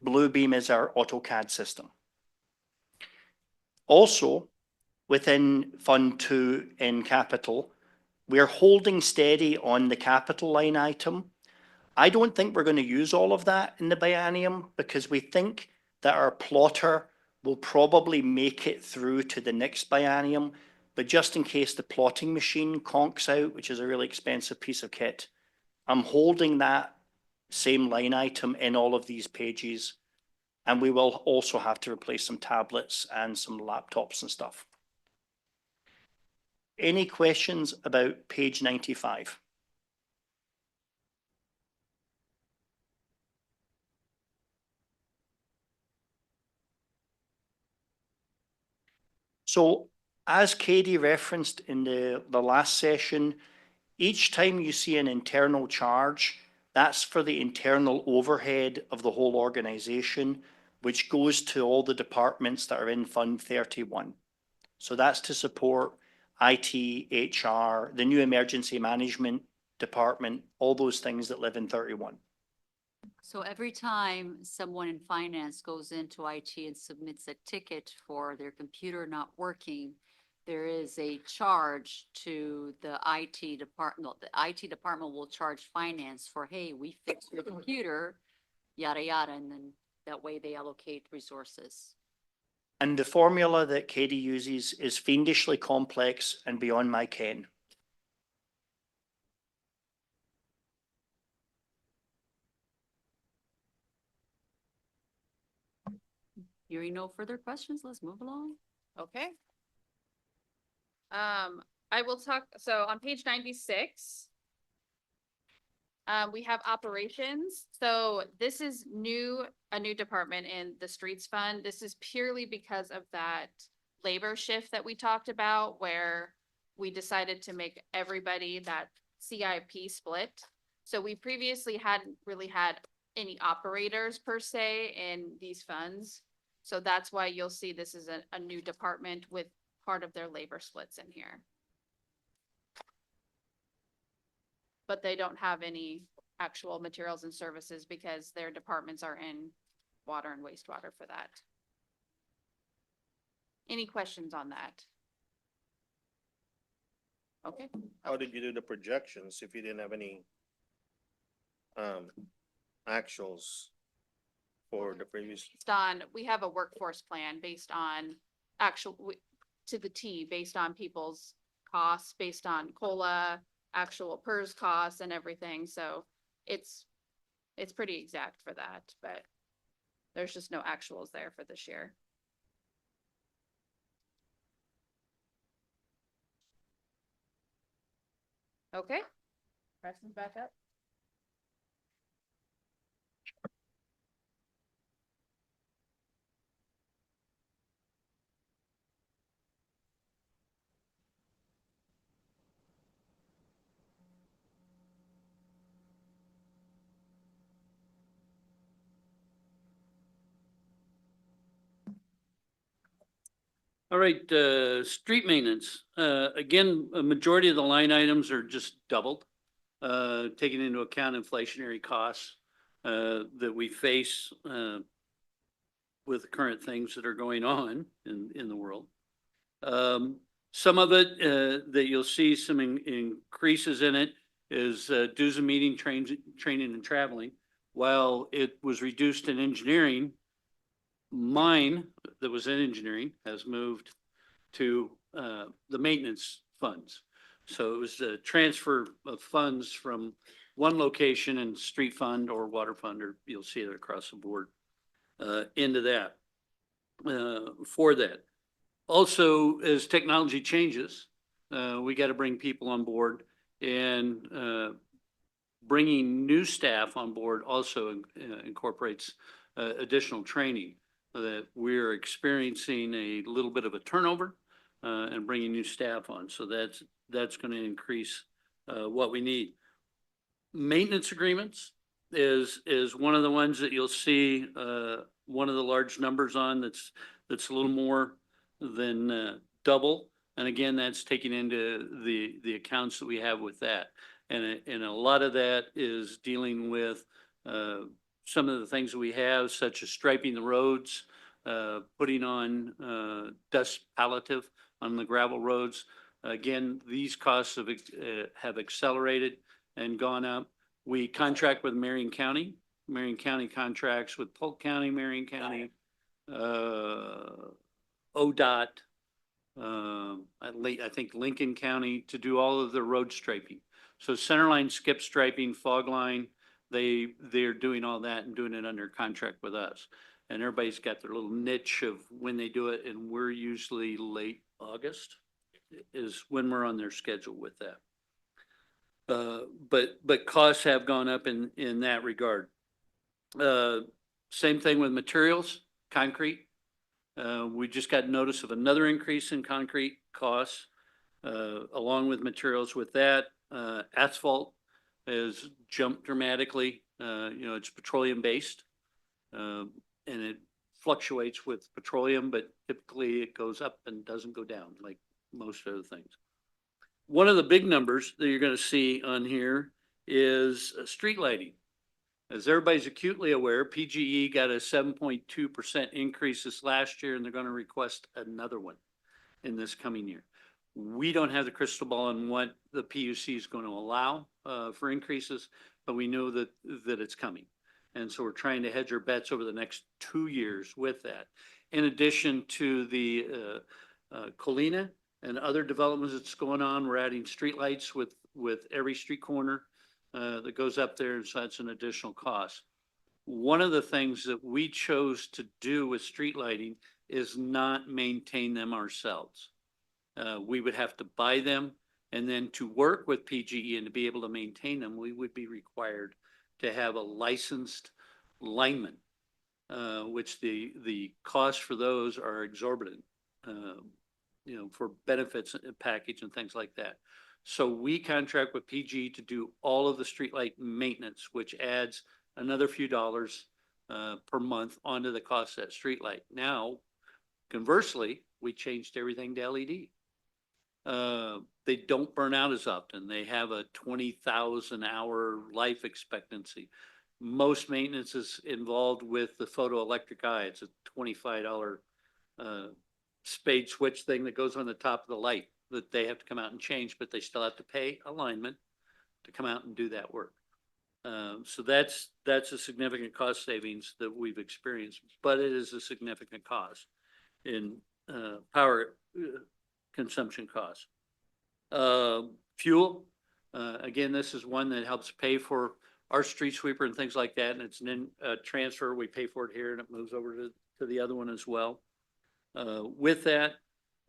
Bluebeam is our AutoCAD system. Also, within Fund 2 in capital, we're holding steady on the capital line item. I don't think we're going to use all of that in the biennium because we think that our plotter will probably make it through to the next biennium. But just in case the plotting machine conks out, which is a really expensive piece of kit, I'm holding that same line item in all of these pages. And we will also have to replace some tablets and some laptops and stuff. Any questions about page 95? So as Katie referenced in the last session, each time you see an internal charge, that's for the internal overhead of the whole organization, which goes to all the departments that are in Fund 31. So that's to support IT, HR, the new emergency management department, all those things that live in 31. So every time someone in finance goes into IT and submits a ticket for their computer not working, there is a charge to the IT department. The IT department will charge finance for, hey, we fixed your computer, yada, yada, and then that way they allocate resources. And the formula that Katie uses is fiendishly complex and beyond my ken. Hearing no further questions, let's move along. Okay. I will talk, so on page 96, we have operations. So this is a new department in the streets fund. This is purely because of that labor shift that we talked about, where we decided to make everybody that CIP split. So we previously hadn't really had any operators per se in these funds. So that's why you'll see this is a new department with part of their labor splits in here. But they don't have any actual materials and services because their departments are in water and wastewater for that. Any questions on that? Okay. How did you do the projections if you didn't have any actuals for the previous? Based on, we have a workforce plan based on to the T, based on people's costs, based on COLA, actual PERS costs and everything. So it's pretty exact for that, but there's just no actuals there for this year. Okay. Preston's back up. All right, street maintenance. Again, a majority of the line items are just doubled, taking into account inflationary costs that we face with the current things that are going on in the world. Some of it, that you'll see some increases in it is, dues and meeting training and traveling. While it was reduced in engineering, mine that was in engineering has moved to, the maintenance funds. So it was a transfer of funds from one location in street fund or water fund, or you'll see it across the board, into that, for that. Also, as technology changes, we got to bring people on board, and bringing new staff on board also incorporates additional training, that we're experiencing a little bit of a turnover, and bringing new staff on. So that's going to increase what we need. Maintenance agreements is one of the ones that you'll see, one of the large numbers on that's a little more than double. And again, that's taken into the accounts that we have with that. And a lot of that is dealing with some of the things that we have, such as striping the roads, putting on dust palliative on the gravel roads. Again, these costs have accelerated and gone up. We contract with Marion County. Marion County contracts with Polk County, Marion County, ODOT, I think Lincoln County, to do all of the road striping. So centerline, skip striping, fog line, they're doing all that and doing it under contract with us. And everybody's got their little niche of when they do it, and we're usually late August is when we're on their schedule with that. But costs have gone up in that regard. Same thing with materials, concrete. We just got notice of another increase in concrete costs, along with materials with that. Asphalt has jumped dramatically. It's petroleum based, and it fluctuates with petroleum, but typically it goes up and doesn't go down like most other things. One of the big numbers that you're going to see on here is street lighting. As everybody's acutely aware, PGE got a 7.2% increase this last year, and they're going to request another one in this coming year. We don't have the crystal ball on what the PUC is going to allow for increases, but we know that it's coming. And so we're trying to hedge our bets over the next 2 years with that. In addition to the Colina and other developments that's going on, we're adding streetlights with every street corner that goes up there, and so that's an additional cost. One of the things that we chose to do with street lighting is not maintain them ourselves. We would have to buy them, and then to work with PGE and to be able to maintain them, we would be required to have a licensed lineman, which the costs for those are exorbitant, for benefits package and things like that. So we contract with PG to do all of the streetlight maintenance, which adds another few dollars per month onto the cost of that streetlight. Now, conversely, we changed everything to LED. They don't burn out as often. They have a 20,000 hour life expectancy. Most maintenance is involved with the photoelectric eye. It's a $25 spade switch thing that goes on the top of the light that they have to come out and change, but they still have to pay a lineman to come out and do that work. So that's a significant cost savings that we've experienced, but it is a significant cost in power consumption costs. Fuel, again, this is one that helps pay for our street sweeper and things like that, and it's an transfer. We pay for it here, and it moves over to the other one as well. With that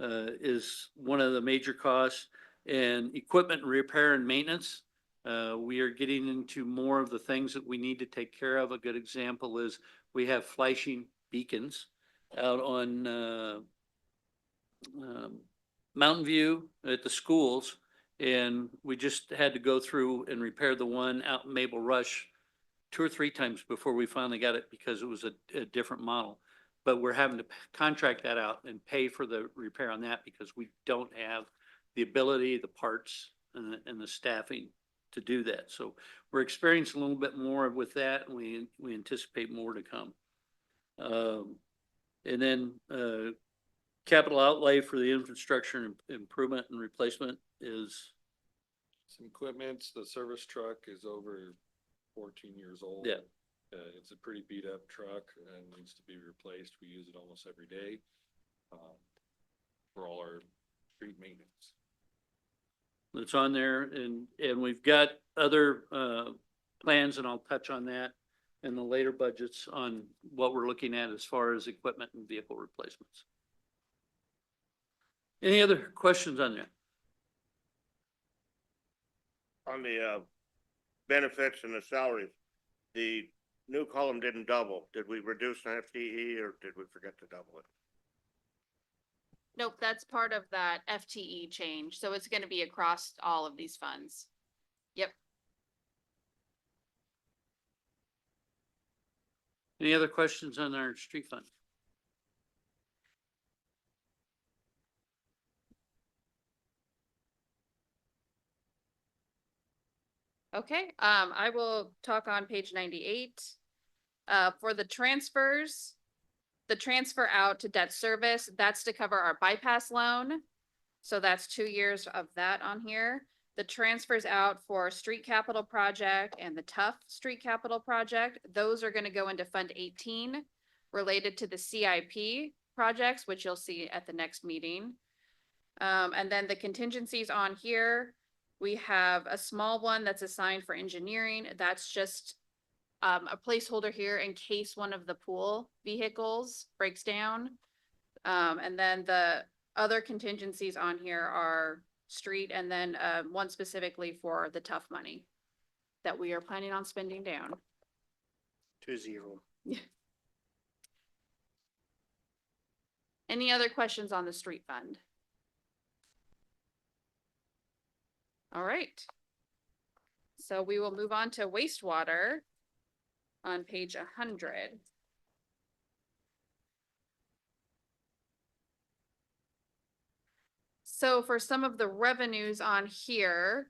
is one of the major costs, and equipment repair and maintenance. We are getting into more of the things that we need to take care of. A good example is we have flashing beacons out on Mountain View at the schools, and we just had to go through and repair the one out in Maple Rush 2 or 3 times before we finally got it, because it was a different model. But we're having to contract that out and pay for the repair on that because we don't have the ability, the parts, and the staffing to do that. So we're experiencing a little bit more with that, and we anticipate more to come. And then, capital outlay for the infrastructure improvement and replacement is, Some equipment, the service truck is over 14 years old. yeah, It's a pretty beat up truck and needs to be replaced. We use it almost every day, for all our street maintenance. that's on there, and we've got other, plans, and I'll touch on that in the later budgets on what we're looking at as far as equipment and vehicle replacements. Any other questions on that? On the, benefits and the salaries, the new column didn't double. Did we reduce an FTE or did we forget to double it? Nope, that's part of that FTE change. So it's gonna be across all of these funds. Yep. Any other questions on our street fund? Okay, I will talk on page 98. For the transfers, the transfer out to debt service, that's to cover our bypass loan. So that's 2 years of that on here. The transfers out for street capital project and the tough street capital project, those are gonna go into Fund 18 related to the CIP projects, which you'll see at the next meeting. And then the contingencies on here, we have a small one that's assigned for engineering. That's just a placeholder here in case one of the pool vehicles breaks down. And then the other contingencies on here are street and then one specifically for the tough money that we are planning on spending down. 2-0. Any other questions on the street fund? All right. So we will move on to wastewater on page 100. So for some of the revenues on here,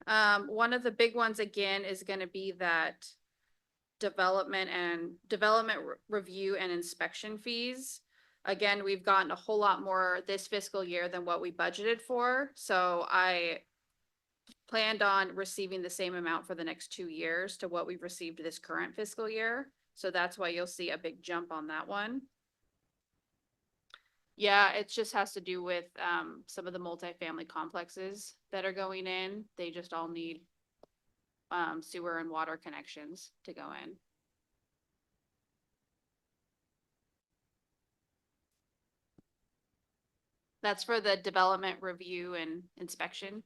one of the big ones again is gonna be that development review and inspection fees. Again, we've gotten a whole lot more this fiscal year than what we budgeted for, so I planned on receiving the same amount for the next 2 years to what we've received this current fiscal year. So that's why you'll see a big jump on that one. Yeah, it just has to do with some of the multifamily complexes that are going in. They just all need sewer and water connections to go in. That's for the development review and inspection.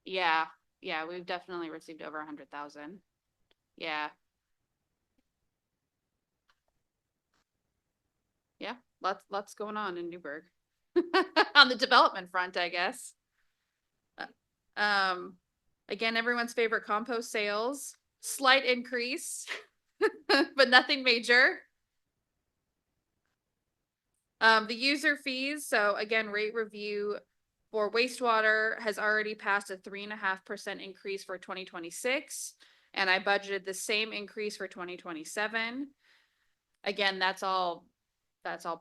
Yeah, yeah, we've definitely received over 100,000. Yeah. Yeah, lots going on in Newburgh. On the development front, I guess. Again, everyone's favorite compost sales, slight increase, but nothing major. The user fees, so again, rate review for wastewater has already passed a 3.5% increase for 2026. And I budgeted the same increase for 2027. Again, that's all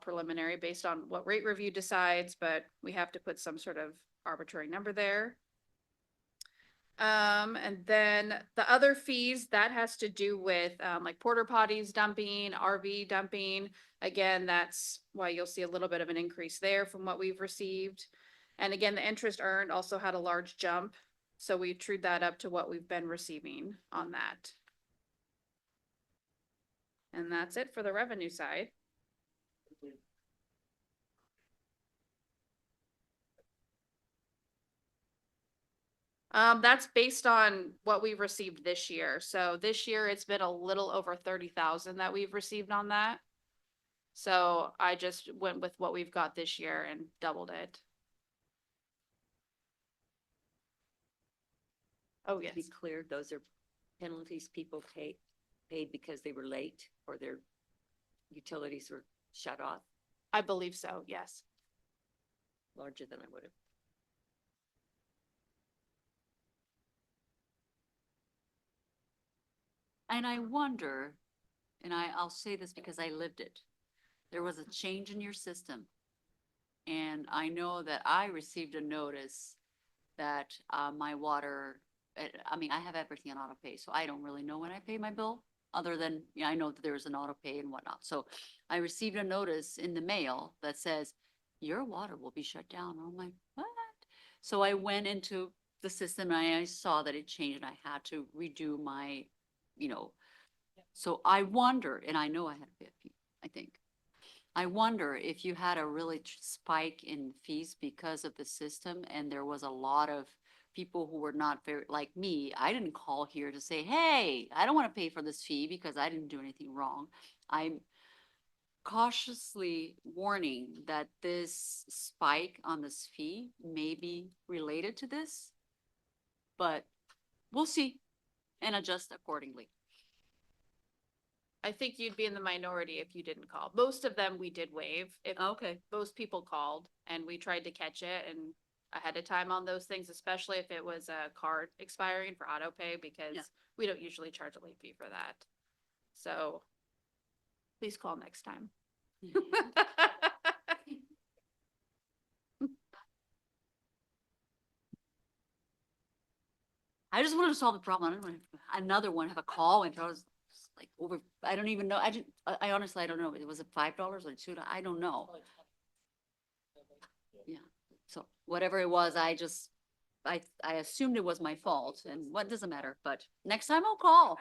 preliminary based on what rate review decides, but we have to put some sort of arbitrary number there. And then the other fees, that has to do with like porta potties dumping, RV dumping. Again, that's why you'll see a little bit of an increase there from what we've received. And again, the interest earned also had a large jump. So we trued that up to what we've been receiving on that. And that's it for the revenue side. That's based on what we've received this year. So this year it's been a little over 30,000 that we've received on that. So I just went with what we've got this year and doubled it. Oh, To yes. be clear, those are penalties people paid because they were late or their utilities were shut off, I believe so, yes. larger than I would have. And I wonder, and I'll say this because I lived it. There was a change in your system. And I know that I received a notice that, my water, I mean, I have everything on auto pay, so I don't really know when I pay my bill, other than, I know that there's an auto pay and whatnot. So I received a notice in the mail that says, your water will be shut down. I'm like, what? So I went into the system and I saw that it changed and I had to redo my, so I wonder, and I know I had to pay a fee, I think. I wonder if you had a really spike in fees because of the system and there was a lot of people who were not very, like me, I didn't call here to say, hey, I don't want to pay for this fee because I didn't do anything wrong. I'm cautiously warning that this spike on this fee may be related to this, but we'll see and adjust accordingly. I think you'd be in the minority if you didn't call. Most of them we did waive. If Okay. most people called and we tried to catch it and ahead of time on those things, especially if it was a card expiring for auto pay, because Yeah. we don't usually charge a late fee for that. So please call next time. I just wanted to solve the problem. I don't want to have another one have a call and I was like over, I don't even know. I honestly, I don't know. Was it $5 or $2? I don't know. Yeah. So whatever it was, I assumed it was my fault and what doesn't matter, but next time I'll call.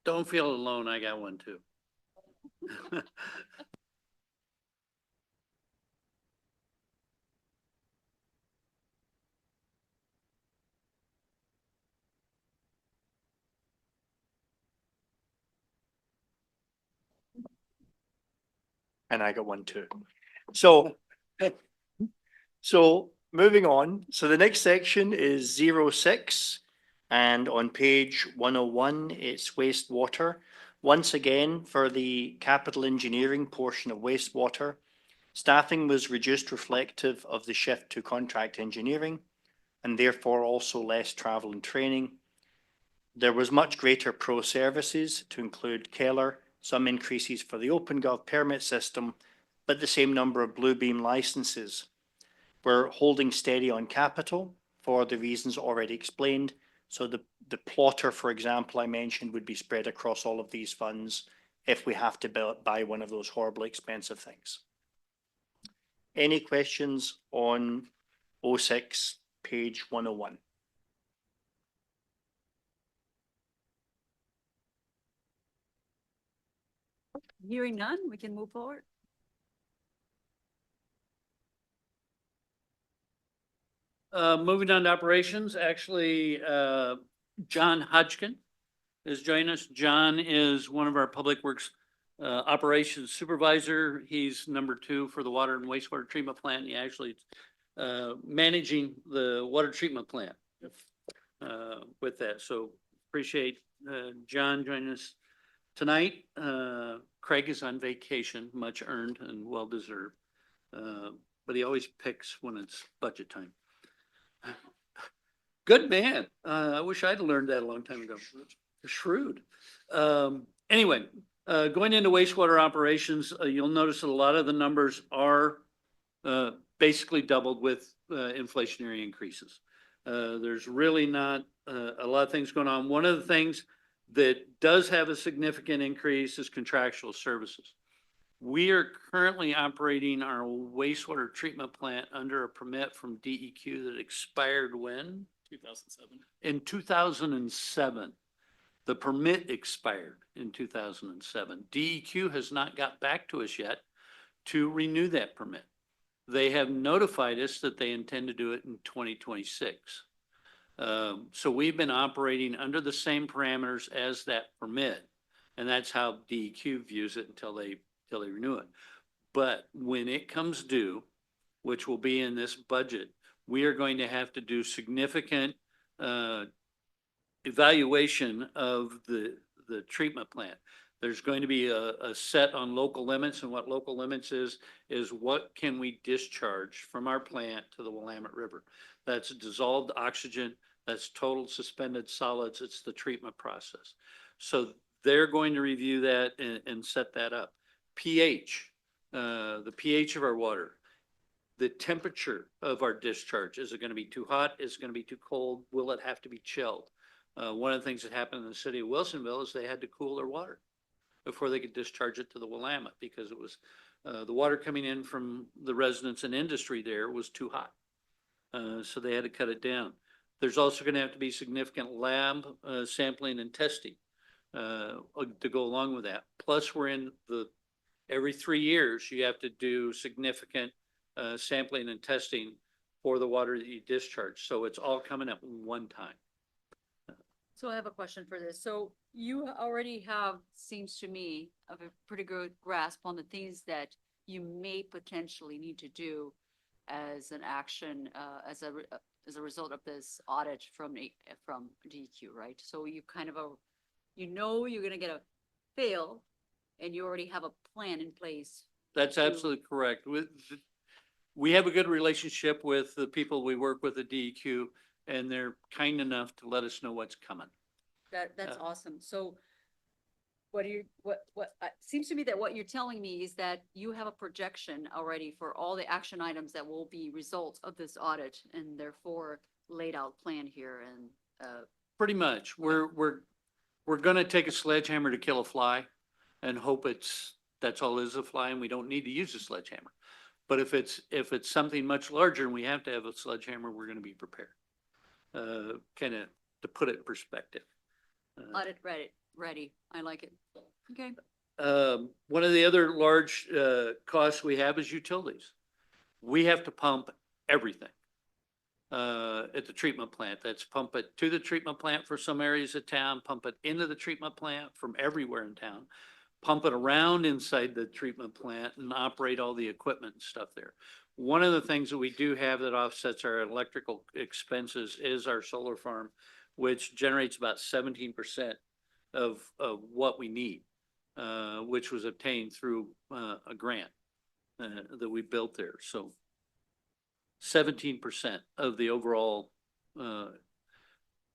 Don't feel alone. I got one too. And I got one too. So, so moving on. So the next section is 06. And on page 101, it's wastewater. Once again, for the capital engineering portion of wastewater, staffing was reduced reflective of the shift to contract engineering and therefore also less travel and training. There was much greater pro services to include Keller, some increases for the OpenGov permit system, but the same number of Bluebeam licenses. We're holding steady on capital for the reasons already explained. So the plotter, for example, I mentioned would be spread across all of these funds if we have to buy one of those horribly expensive things. Any questions on 06, page 101? Hearing none, we can move forward. Moving on to operations, actually, John Hodgkin is joining us. John is one of our Public Works operations supervisor. He's number 2 for the water and wastewater treatment plant. He actually managing the water treatment plant with that. So appreciate John joining us tonight. Craig is on vacation, much earned and well deserved. But he always picks when it's budget time. Good man. I wish I'd learned that a long time ago. Shrewd. Anyway, going into wastewater operations, you'll notice that a lot of the numbers are basically doubled with inflationary increases. There's really not a lot of things going on. One of the things that does have a significant increase is contractual services. We are currently operating our wastewater treatment plant under a permit from DEQ that expired when? 2007. In 2007. The permit expired in 2007. DEQ has not got back to us yet to renew that permit. They have notified us that they intend to do it in 2026. So we've been operating under the same parameters as that permit. And that's how DEQ views it until they renew it. But when it comes due, which will be in this budget, we are going to have to do significant evaluation of the treatment plant. There's going to be a set on local limits, and what local limits is what can we discharge from our plant to the Willamette River? That's dissolved oxygen, that's total suspended solids, it's the treatment process. So they're going to review that and set that up. pH, the pH of our water, the temperature of our discharge. Is it gonna be too hot? Is it gonna be too cold? Will it have to be chilled? One of the things that happened in the city of Wilsonville is they had to cool their water before they could discharge it to the Willamette, because it was, the water coming in from the residents and industry there was too hot. So they had to cut it down. There's also gonna have to be significant lab, sampling and testing, to go along with that. Plus, we're in every 3 years, you have to do significant, sampling and testing for the water that you discharge. So it's all coming at one time. So I have a question for this. So you already have, seems to me, of a pretty good grasp on the things that you may potentially need to do as an action, as a result of this audit from DEQ, right? So you kind of, you know, you're gonna get a fail, and you already have a plan in place. That's to- absolutely correct. We have a good relationship with the people we work with at DEQ, and they're kind enough to let us know what's coming. That's awesome. So what seems to me that what you're telling me is that you have a projection already for all the action items that will be results of this audit, and therefore laid out plan here and, Pretty much. We're gonna take a sledgehammer to kill a fly and hope that's all is a fly, and we don't need to use a sledgehammer. But if it's something much larger and we have to have a sledgehammer, we're gonna be prepared. Kind of to put it in perspective. audit ready. I like it. Okay. One of the other large, costs we have is utilities. We have to pump everything, at the treatment plant. That's pump it to the treatment plant for some areas of town, pump it into the treatment plant from everywhere in town, pump it around inside the treatment plant and operate all the equipment and stuff there. One of the things that we do have that offsets our electrical expenses is our solar farm, which generates about 17% of what we need, which was obtained through a grant that we built there. So 17% of the overall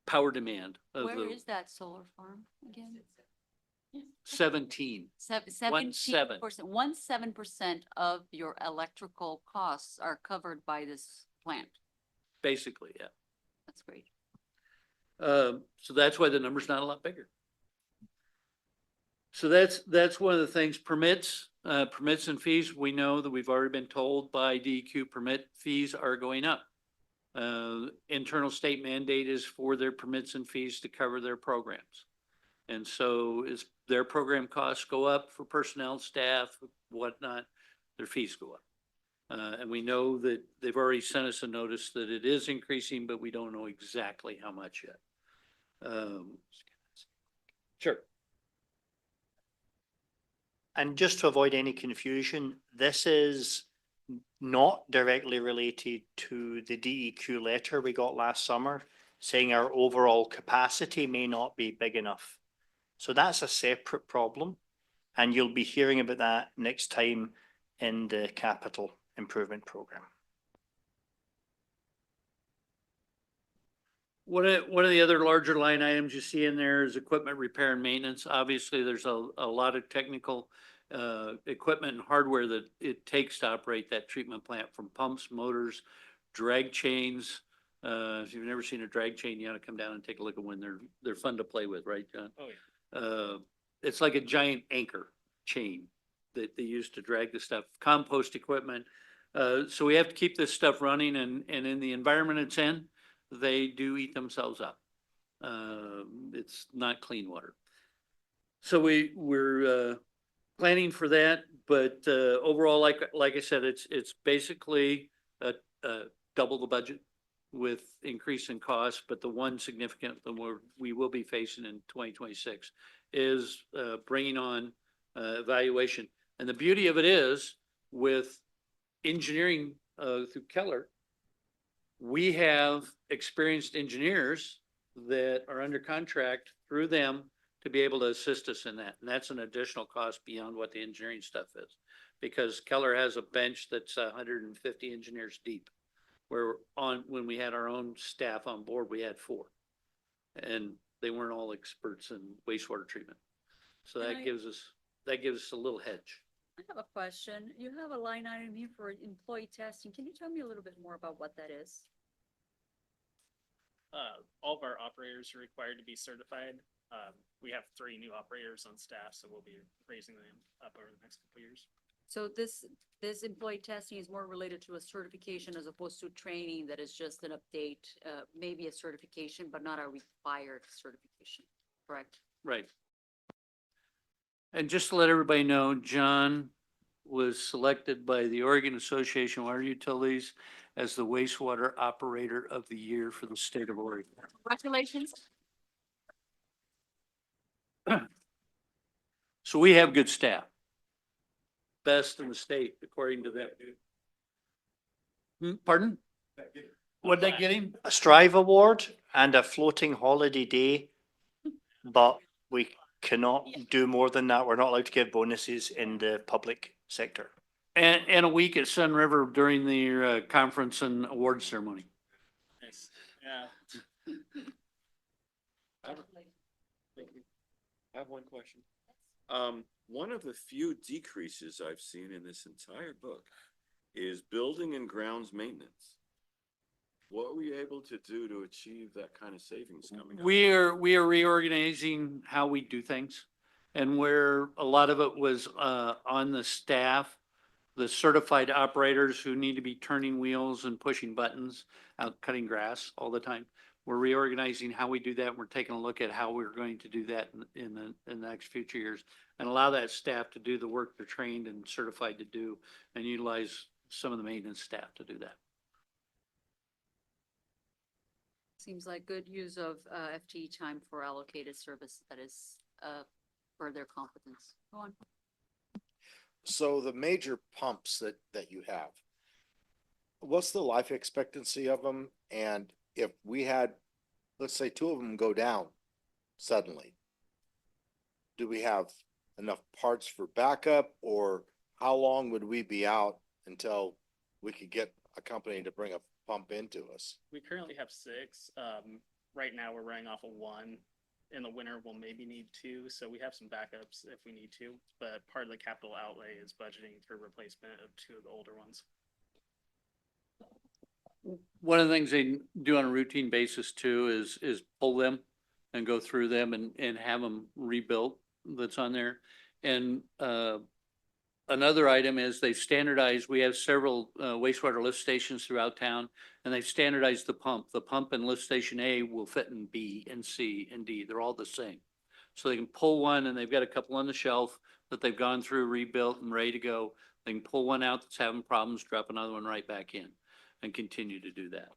power demand of Where the is that solar farm again? 17. 17%, 17% of your electrical costs are covered by this plant. Basically, yeah. That's great. So that's why the number's not a lot bigger. So that's one of the things, permits and fees. We know that we've already been told by DEQ permit fees are going up. Internal state mandate is for their permits and fees to cover their programs. And so as their program costs go up for personnel, staff, whatnot, their fees go up. And we know that they've already sent us a notice that it is increasing, but we don't know exactly how much yet. Sure. And just to avoid any confusion, this is not directly related to the DEQ letter we got last summer saying our overall capacity may not be big enough. So that's a separate problem, and you'll be hearing about that next time in the capital improvement program. One of the other larger line items you see in there is equipment repair and maintenance. Obviously, there's a lot of technical equipment and hardware that it takes to operate that treatment plant, from pumps, motors, drag chains. If you've never seen a drag chain, you ought to come down and take a look at one. They're fun to play with, right, John? Oh, yeah. It's like a giant anchor chain that they use to drag the stuff, compost equipment. So we have to keep this stuff running, and in the environment it's in, they do eat themselves up. It's not clean water. So we're planning for that, but overall, like I said, it's basically double the budget with increase in cost. But the one significant that we will be facing in 2026 is bringing on evaluation. And the beauty of it is, with engineering through Keller, we have experienced engineers that are under contract through them to be able to assist us in that. And that's an additional cost beyond what the engineering stuff is. Because Keller has a bench that's 150 engineers deep. Where when we had our own staff on board, we had 4. And they weren't all experts in wastewater treatment. So Can that I- gives us a little hedge. I have a question. You have a line item here for employee testing. Can you tell me a little bit more about what that is? All of our operators are required to be certified. We have 3 new operators on staff, so we'll be raising them up over the next couple of years. So this employee testing is more related to a certification as opposed to training that is just an update, maybe a certification, but not a required certification, correct? Right. And just to let everybody know, John was selected by the Oregon Association of Water Utilities as the wastewater operator of the year for the state of Oregon. Congratulations. So we have good staff. Best in the state, according to them. Pardon? What'd they get him? A Strive Award and a floating holiday day, but we cannot do more than that. We're not allowed to give bonuses in the public sector. And a week at Sun River during the conference and award ceremony. Nice. Yeah. I have one question. One of the few decreases I've seen in this entire book is building and grounds maintenance. What were you able to do to achieve that kind of savings coming up? We are reorganizing how we do things. And where a lot of it was on the staff, the certified operators who need to be turning wheels and pushing buttons, out cutting grass all the time. We're reorganizing how we do that. We're taking a look at how we're going to do that in the next future years and allow that staff to do the work they're trained and certified to do and utilize some of the maintenance staff to do that. Seems like good use of FTE time for allocated service that is for their competence. Go on. So the major pumps that you have, what's the life expectancy of them? And if we had, let's say 2 of them go down suddenly, do we have enough parts for backup, or how long would we be out until we could get a company to bring a pump into us? We currently have 6. Right now, we're running off of 1. In the winter, we'll maybe need 2, so we have some backups if we need to. But part of the capital outlay is budgeting for replacement of 2 of the older ones. One of the things they do on a routine basis too is pull them and go through them and have them rebuilt that's on there. And another item is they've standardized, we have several wastewater lift stations throughout town, and they've standardized the pump. The pump in lift station A will fit in B and C and D. They're all the same. So they can pull one, and they've got a couple on the shelf that they've gone through, rebuilt and ready to go. They can pull one out that's having problems, drop another one right back in and continue to do that.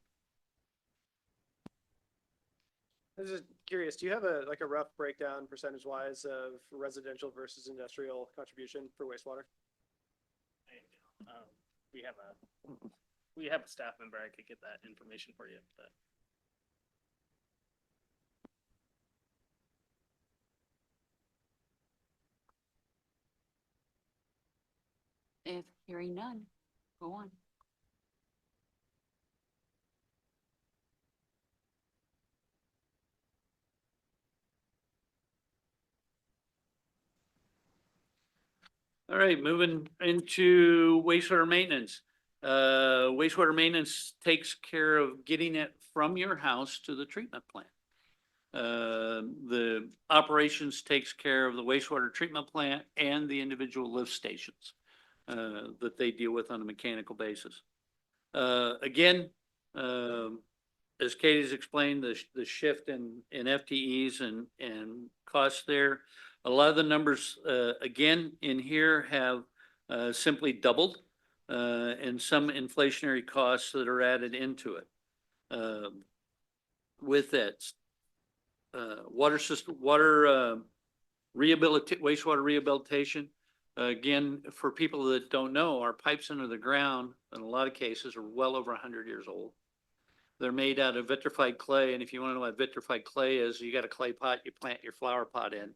I was just curious, do you have a rough breakdown percentage wise of residential versus industrial contribution for wastewater? We have a staff member. I could get that information for you, but. If hearing none, go on. All right, moving into wastewater maintenance. Wastewater maintenance takes care of getting it from your house to the treatment plant. The operations takes care of the wastewater treatment plant and the individual lift stations that they deal with on a mechanical basis. Again, as Katie's explained, the shift in FTEs and costs there. A lot of the numbers, again, in here have simply doubled, and some inflationary costs that are added into it. With that, water system, wastewater rehabilitation. Again, for people that don't know, our pipes under the ground, in a lot of cases, are well over 100 years old. They're made out of vitrified clay, and if you want to know what vitrified clay is, you got a clay pot, you plant your flower pot in.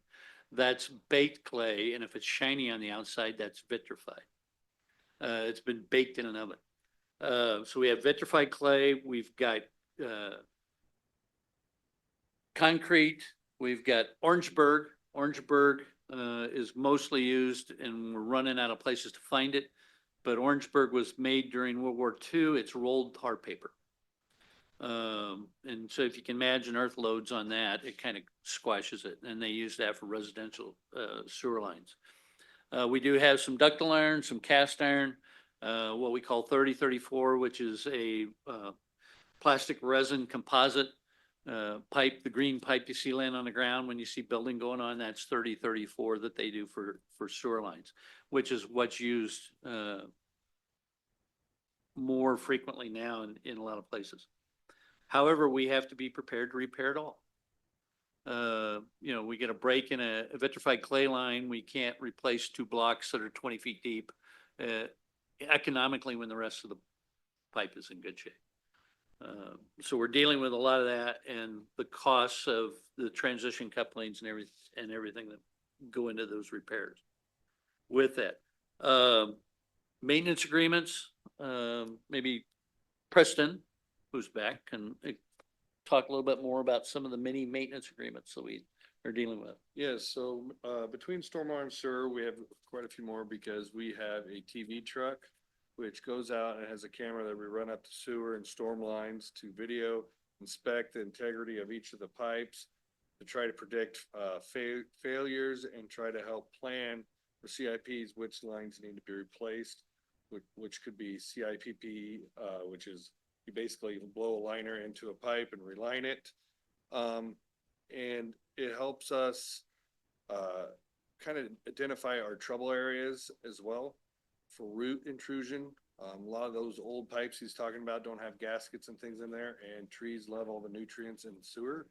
That's baked clay, and if it's shiny on the outside, that's vitrified. It's been baked in an oven. So we have vitrified clay, we've got, concrete, we've got Orangeburg. Orangeburg, is mostly used, and we're running out of places to find it. But Orangeburg was made during World War II. It's rolled tar paper. And so if you can imagine earth loads on that, it kind of squashes it, and they use that for residential, sewer lines. We do have some ductile iron, some cast iron, what we call 3034, which is a, plastic resin composite, pipe, the green pipe you see laying on the ground when you see building going on, that's 3034 that they do for sewer lines, which is what's used, more frequently now in a lot of places. However, we have to be prepared to repair it all. You know, we get a break in a vitrified clay line, we can't replace 2 blocks that are 20 feet deep, economically when the rest of the pipe is in good shape. So we're dealing with a lot of that and the costs of the transition couplings and everything that go into those repairs. With that, maintenance agreements, maybe Preston, who's back, can talk a little bit more about some of the mini maintenance agreements that we are dealing with. Yes, so between Stormwater and Sewer, we have quite a few more because we have a TV truck which goes out and has a camera that we run up to sewer and storm lines to video, inspect the integrity of each of the pipes, to try to predict failures and try to help plan for CIPs, which lines need to be replaced, which could be CIPP, which is you basically blow a liner into a pipe and reline it. And it helps us kind of identify our trouble areas as well for root intrusion. A lot of those old pipes he's talking about don't have gaskets and things in there, and trees love all the nutrients in the sewer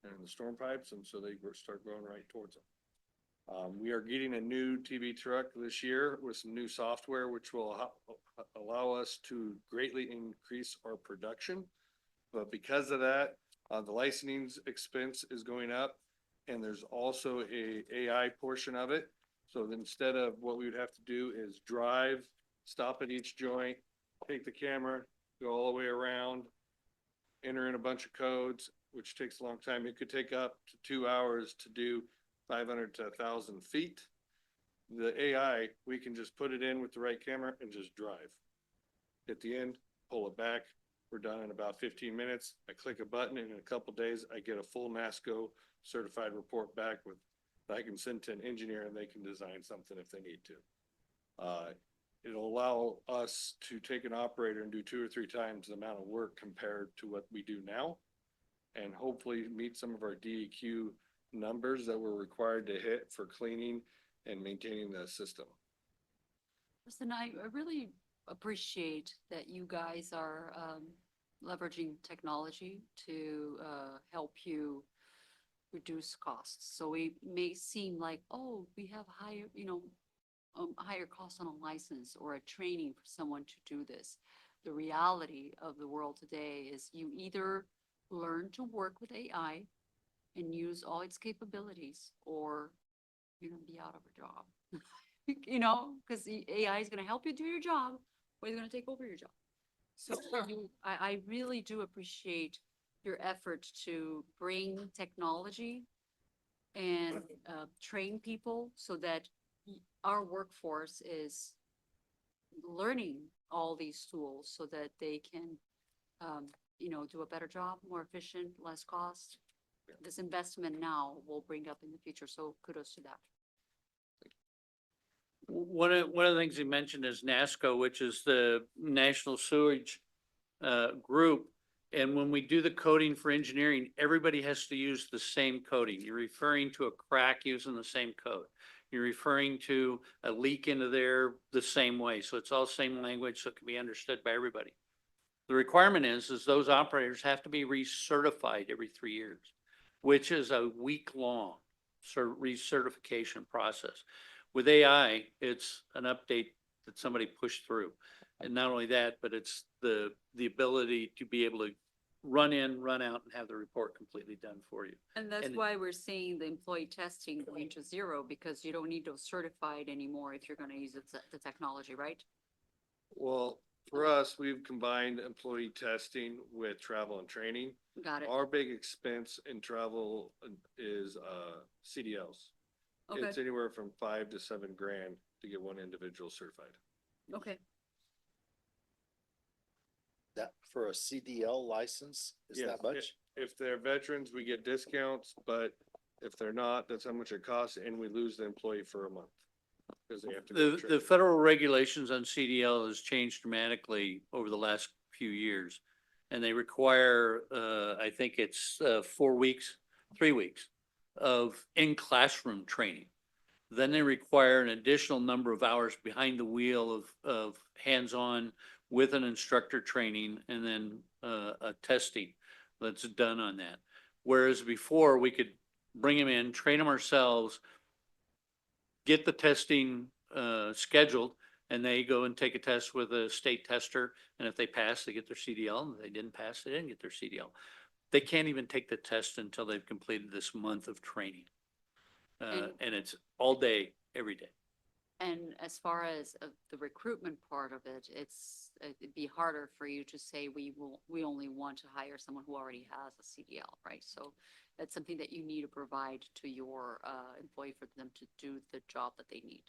and the storm pipes, and so they start growing right towards them. We are getting a new TV truck this year with some new software, which will allow us to greatly increase our production. But because of that, the licensing expense is going up, and there's also a AI portion of it. So instead of what we would have to do is drive, stop at each joint, take the camera, go all the way around, enter in a bunch of codes, which takes a long time. It could take up to 2 hours to do 500 to 1,000 feet. The AI, we can just put it in with the right camera and just drive. At the end, pull it back. We're done in about 15 minutes. I click a button, and in a couple days, I get a full NASCO certified report back with that I can send to an engineer, and they can design something if they need to. It'll allow us to take an operator and do 2 or 3 times the amount of work compared to what we do now, and hopefully meet some of our DEQ numbers that we're required to hit for cleaning and maintaining the system. Listen, I really appreciate that you guys are leveraging technology to help you reduce costs. So it may seem like, oh, we have higher, higher costs on a license or a training for someone to do this. The reality of the world today is you either learn to work with AI and use all its capabilities, or you're gonna be out of a job. Because the AI is gonna help you do your job, or it's gonna take over your job. So I really do appreciate your effort to bring technology and train people so that our workforce is learning all these tools so that they can, do a better job, more efficient, less cost. This investment now will bring up in the future, so kudos to that. One of the things you mentioned is NASCO, which is the National Sewage Group. And when we do the coding for engineering, everybody has to use the same coding. You're referring to a crack using the same code. You're referring to a leak into there the same way. So it's all same language, so it can be understood by everybody. The requirement is those operators have to be recertified every 3 years, which is a week-long recertification process. With AI, it's an update that somebody pushed through. And not only that, but it's the ability to be able to run in, run out, and have the report completely done for you. And that's And- why we're seeing the employee testing going to zero, because you don't need those certified anymore if you're gonna use the technology, right? Well, for us, we've combined employee testing with travel and training. Got it. Our big expense in travel is, CDLs. Okay, It's anywhere from 5 to 7 grand to get one individual certified. okay. That for a CDL license is Yes, that much? If they're veterans, we get discounts, but if they're not, that's how much it costs, and we lose the employee for a month. Because they have to go The training. federal regulations on CDL has changed dramatically over the last few years. And they require, I think it's 4 weeks, 3 weeks of in-classroom training. Then they require an additional number of hours behind the wheel of hands-on with an instructor training and then a testing that's done on that. Whereas before, we could bring them in, train them ourselves, get the testing scheduled, and they go and take a test with a state tester. And if they pass, they get their CDL. And if they didn't pass, they didn't get their CDL. They can't even take the test until they've completed this month of training. And it's all day, every day. And as far as the recruitment part of it, it'd be harder for you to say we only want to hire someone who already has a CDL, right? So that's something that you need to provide to your employee for them to do the job that they need.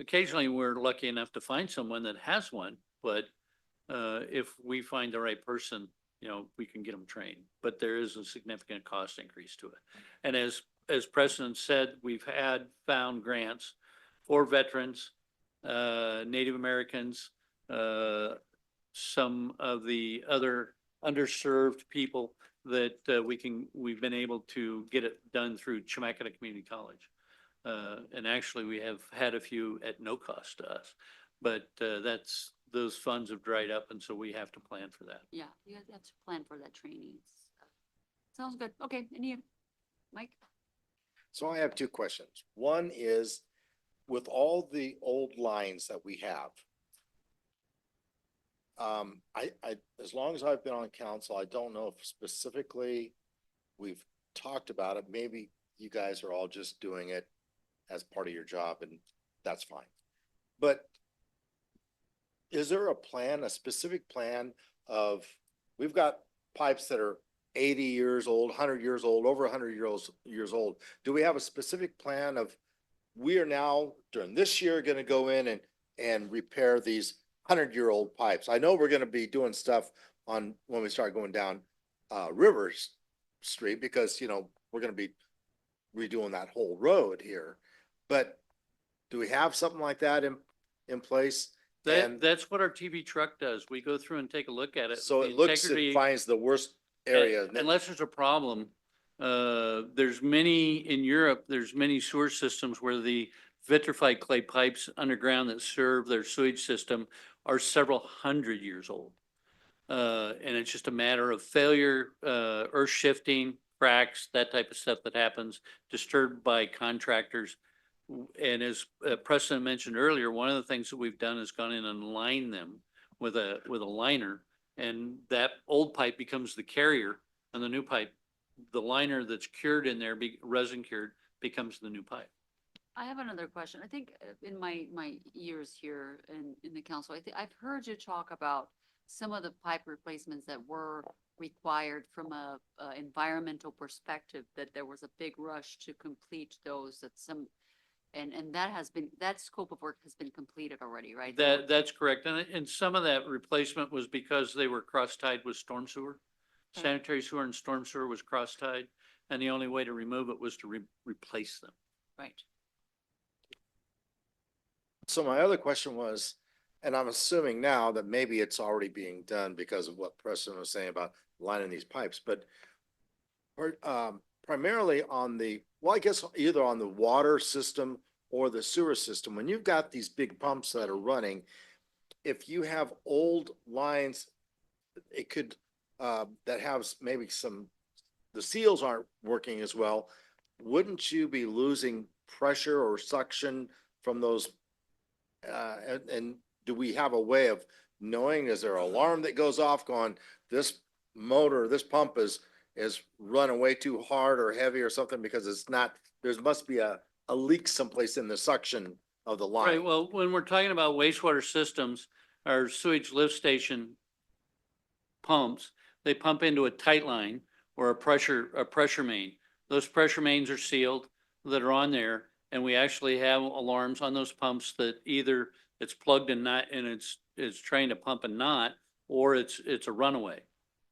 Occasionally, we're lucky enough to find someone that has one, but if we find the right person, we can get them trained. But there is a significant cost increase to it. And as President said, we've found grants for veterans, Native Americans, some of the other underserved people that we've been able to get it done through Chemeketa Community College. And actually, we have had a few at no cost to us, but those funds have dried up, and so we have to plan for that. Yeah, you have to plan for that training. Sounds good. Okay, Mike? So I have two questions. One is, with all the old lines that we have, as long as I've been on council, I don't know if specifically we've talked about it. Maybe you guys are all just doing it as part of your job, and that's fine. But is there a specific plan of, we've got pipes that are 80 years old, 100 years old, over 100 years old. Do we have a specific plan of, we are now during this year going to go in and repair these 100-year-old pipes? I know we're going to be doing stuff when we start going down Rivers Street, because, we're going to be redoing that whole road here. But do we have something like that in place? And That's what our TV truck does. We go through and take a look at it. so The it looks, integrity- it finds the worst area. Unless there's a problem, there's many sewer systems where the vitrified clay pipes underground that serve their sewage system are several hundred years old. And it's just a matter of failure, earth shifting, cracks, that type of stuff that happens, disturbed by contractors. And as Preston mentioned earlier, one of the things that we've done is gone in and lined them with a liner, and that old pipe becomes the carrier, and the new pipe, the liner that's cured in there, resin cured, becomes the new pipe. I have another question. I think in my years here in the council, I've heard you talk about some of the pipe replacements that were required from a environmental perspective, that there was a big rush to complete those, and that scope of work has been completed already, right? That's correct. And some of that replacement was because they were cross-tied with storm sewer. Okay. Sanitary sewer and storm sewer was cross-tied, and the only way to remove it was to replace them. Right. So my other question was, and I'm assuming now that maybe it's already being done because of what Preston was saying about lining these pipes, but primarily I guess either on the water system or the sewer system, when you've got these big pumps that are running, if you have old lines, it could, that have maybe the seals aren't working as well, wouldn't you be losing pressure or suction from those? And do we have a way of knowing, is there an alarm that goes off going, this motor, this pump is running way too hard or heavy or something because it's not, there must be a leak someplace in the suction of the line. Right, well, when we're talking about wastewater systems, our sewage lift station pumps, they pump into a tight line or a pressure main. Those pressure mains are sealed that are on there, and we actually have alarms on those pumps that either it's plugged and not, and it's trying to pump and not, or it's a runaway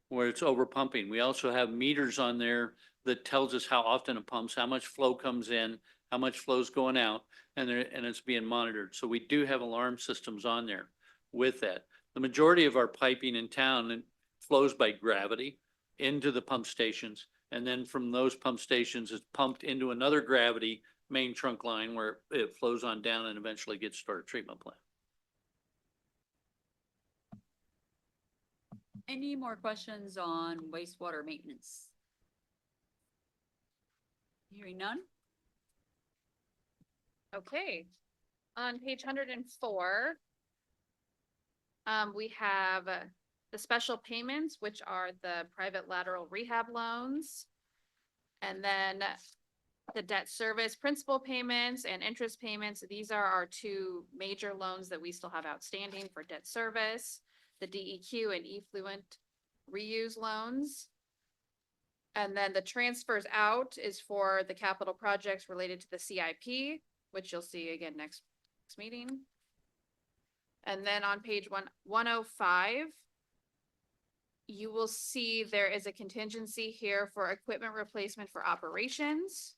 where it's over pumping. We also have meters on there that tells us how often it pumps, how much flow comes in, how much flow's going out, and it's being monitored. So we do have alarm systems on there with that. The majority of our piping in town flows by gravity into the pump stations. And then from those pump stations, it's pumped into another gravity main trunk line where it flows on down and eventually gets to our treatment plant. Any more questions on wastewater maintenance? Hearing none? Okay, on page 104, we have the special payments, which are the private lateral rehab loans. And then the debt service principal payments and interest payments. These are our two major loans that we still have outstanding for debt service, the DEQ and effluent reuse loans. And then the transfers out is for the capital projects related to the CIP, which you'll see again next meeting. And then on page 105, you will see there is a contingency here for equipment replacement for operations.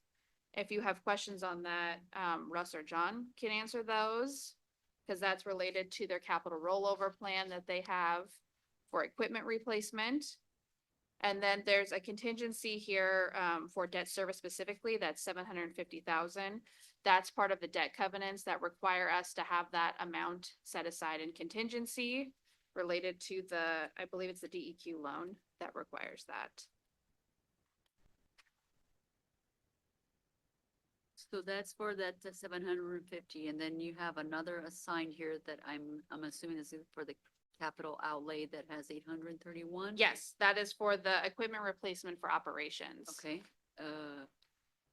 If you have questions on that, Russ or John can answer those, because that's related to their capital rollover plan that they have for equipment replacement. And then there's a contingency here for debt service specifically, that's $750,000. That's part of the debt covenants that require us to have that amount set aside in contingency related to I believe it's the DEQ loan that requires that. So that's for that 750, and then you have another assigned here that I'm assuming is for the capital outlay that has 831? Yes, that is for the equipment replacement for operations. Okay,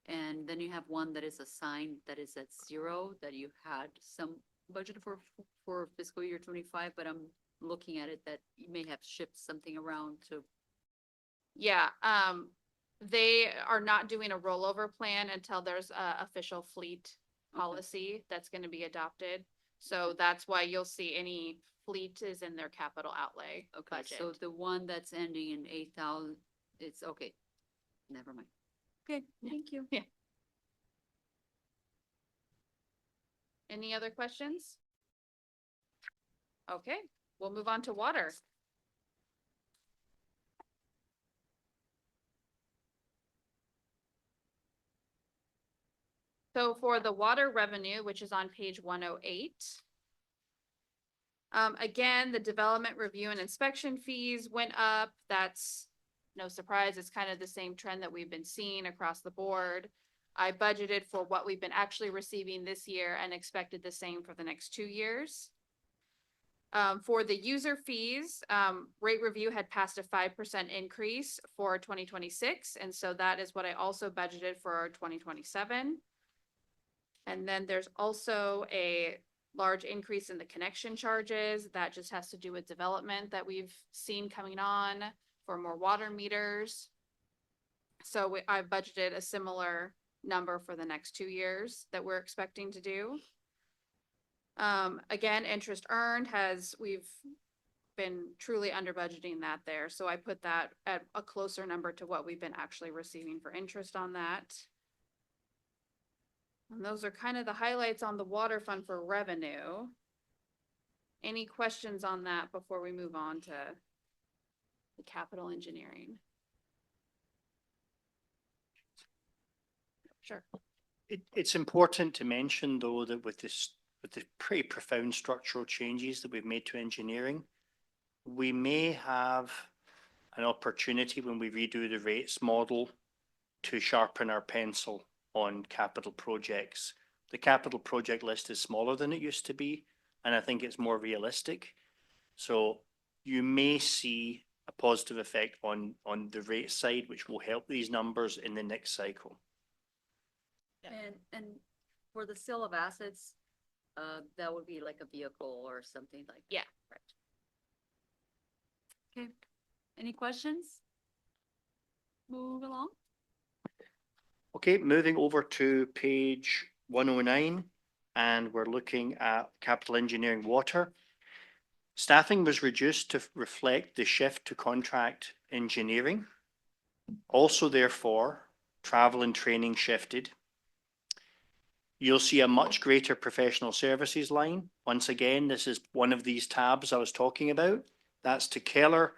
and then you have one that is assigned that is at 0, that you had some budget for fiscal year 25, but I'm looking at it that you may have shifted something around to. Yeah, they are not doing a rollover plan until there's a official fleet policy that's gonna be adopted. So that's why you'll see any fleet is in their capital outlay Okay, budget. so the one that's ending in 8,000, it's okay. Never mind. Okay, thank you. Yeah. Any other questions? Okay, we'll move on to water. So for the water revenue, which is on page 108. Again, the development review and inspection fees went up. That's no surprise. It's kind of the same trend that we've been seeing across the board. I budgeted for what we've been actually receiving this year and expected the same for the next 2 years. For the user fees, rate review had passed a 5% increase for 2026. And so that is what I also budgeted for 2027. And then there's also a large increase in the connection charges. That just has to do with development that we've seen coming on for more water meters. So I budgeted a similar number for the next 2 years that we're expecting to do. Again, interest earned we've been truly under budgeting that there. So I put that at a closer number to what we've been actually receiving for interest on that. And those are kind of the highlights on the water fund for revenue. Any questions on that before we move on to the capital engineering? Sure. It's important to mention, though, that with the pretty profound structural changes that we've made to engineering, we may have an opportunity when we redo the rates model to sharpen our pencil on capital projects. The capital project list is smaller than it used to be, and I think it's more realistic. So you may see a positive effect on the rate side, which will help these numbers in the next cycle. And for the sale of assets, that would be like a vehicle or something like. Yeah. Right. Okay, any questions? Move along. Okay, moving over to page 109, and we're looking at capital engineering water. Staffing was reduced to reflect the shift to contract engineering. Also, therefore, travel and training shifted. You'll see a much greater professional services line. Once again, this is one of these tabs I was talking about. That's to Keller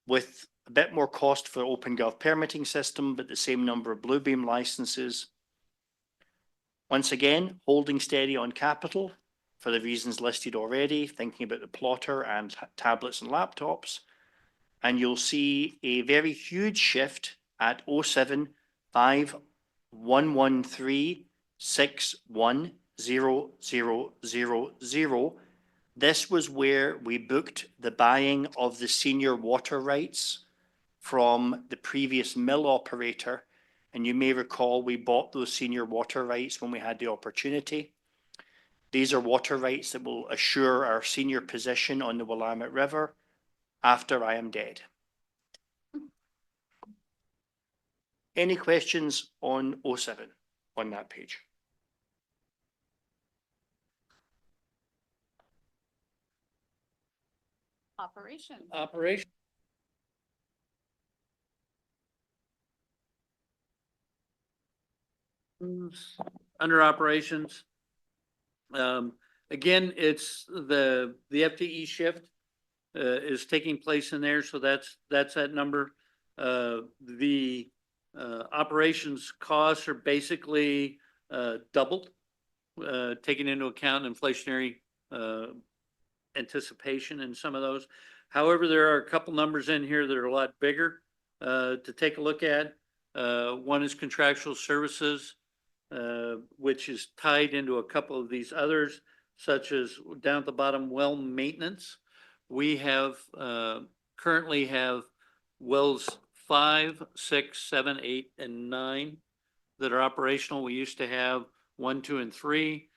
with a bit more cost for OpenGov permitting system, but the same number of Bluebeam licenses. Once again, holding steady on capital for the reasons listed already, thinking about the plotter and tablets and laptops. And you'll see a very huge shift at 075113610000. This was where we booked the buying of the senior water rights from the previous mill operator. And you may recall we bought those senior water rights when we had the opportunity. These are water rights that will assure our senior position on the Willamette River after I am dead. Any questions on 07 on that page? Operations. Operation. Under operations. Again, it's the FTE shift is taking place in there, so that's that number. The operations costs are basically doubled, taking into account inflationary anticipation in some of those. However, there are a couple numbers in here that are a lot bigger to take a look at. One is contractual services, which is tied into a couple of these others, such as down at the bottom, well maintenance. We have currently have wells 5, 6, 7, 8, and 9 that are operational. We used to have 1, 2, and 3.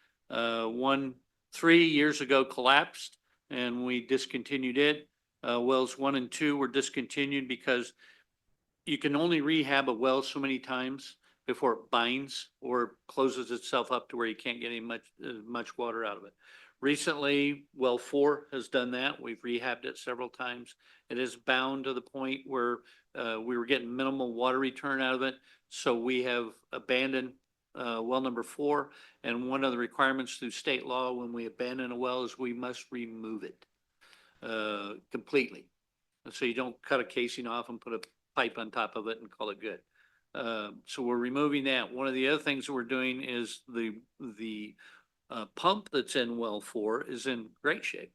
3 years ago collapsed and we discontinued it. Wells 1 and 2 were discontinued because you can only rehab a well so many times before it binds or closes itself up to where you can't get any much water out of it. Recently, well 4 has done that. We've rehabbed it several times. It is bound to the point where we were getting minimal water return out of it. So we have abandoned well number 4. And one of the requirements through state law when we abandon a well is we must remove it completely. So you don't cut a casing off and put a pipe on top of it and call it good. So we're removing that. One of the other things that we're doing is the pump that's in well 4 is in great shape.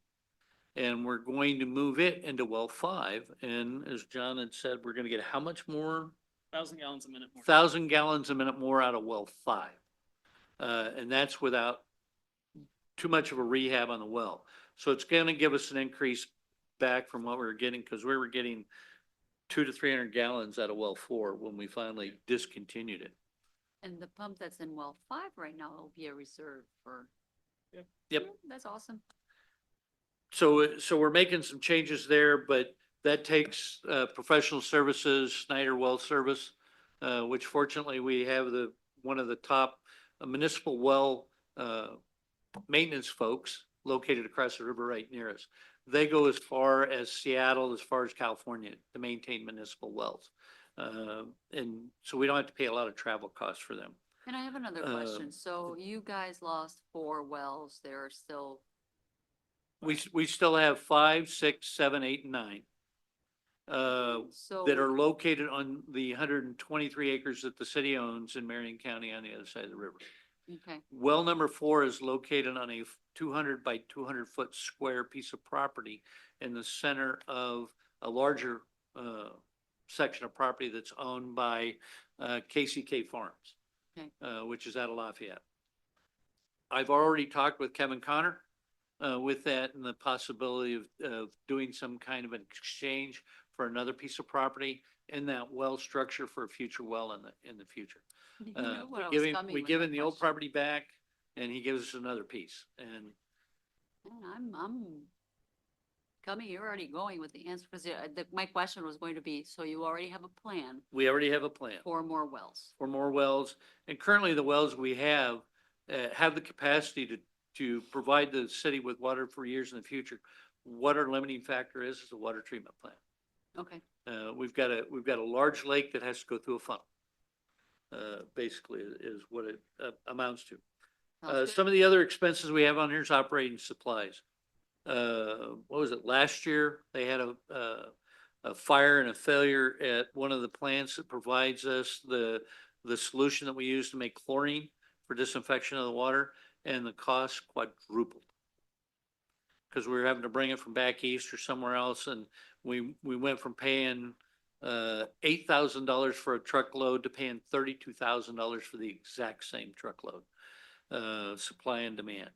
And we're going to move it into well 5. And as John had said, we're going to get how much more? 1,000 gallons a minute more. 1,000 gallons a minute more out of well 5. And that's without too much of a rehab on the well. So it's going to give us an increase back from what we were getting, because we were getting 200 to 300 gallons out of well 4 when we finally discontinued it. And the pump that's in well 5 right now will be a reserve for. Yep. Yeah, that's awesome. So we're making some changes there, but that takes professional services, Snyder Well Service, which fortunately we have one of the top municipal well maintenance folks located across the river right near us. They go as far as Seattle, as far as California to maintain municipal wells. And so we don't have to pay a lot of travel costs for them. And I have another question. So you guys lost 4 wells. There are still. We still have 5, 6, 7, 8, and 9. So. That are located on the 123 acres that the city owns in Marion County on the other side of the river. Okay. Well number 4 is located on a 200 by 200 foot square piece of property in the center of a larger section of property that's owned by KCK Farms, Okay. which is out of Lafayette. I've already talked with Kevin Connor. with that and the possibility of doing some kind of an exchange for another piece of property in that well structure for a future well in the future. You know what I We was give him, coming we with give that him the old question. property back and he gives us another piece. And Man, I'm coming, you're already going with the answer, because my question was going to be, so you already have a plan we already have a plan for more wells? for more wells. And currently the wells we have the capacity to provide the city with water for years in the future. What our limiting factor is a water treatment plant. Okay, We've got a large lake that has to go through a funnel. Basically is what it amounts to. sounds good. Some of the other expenses we have on here is operating supplies. What was it? Last year, they had a fire and a failure at one of the plants that provides us the solution that we use to make chlorine for disinfection of the water, and the cost quadrupled. Because we were having to bring it from back east or somewhere else, and we went from paying $8,000 for a truckload to paying $32,000 for the exact same truckload. Supply and demand.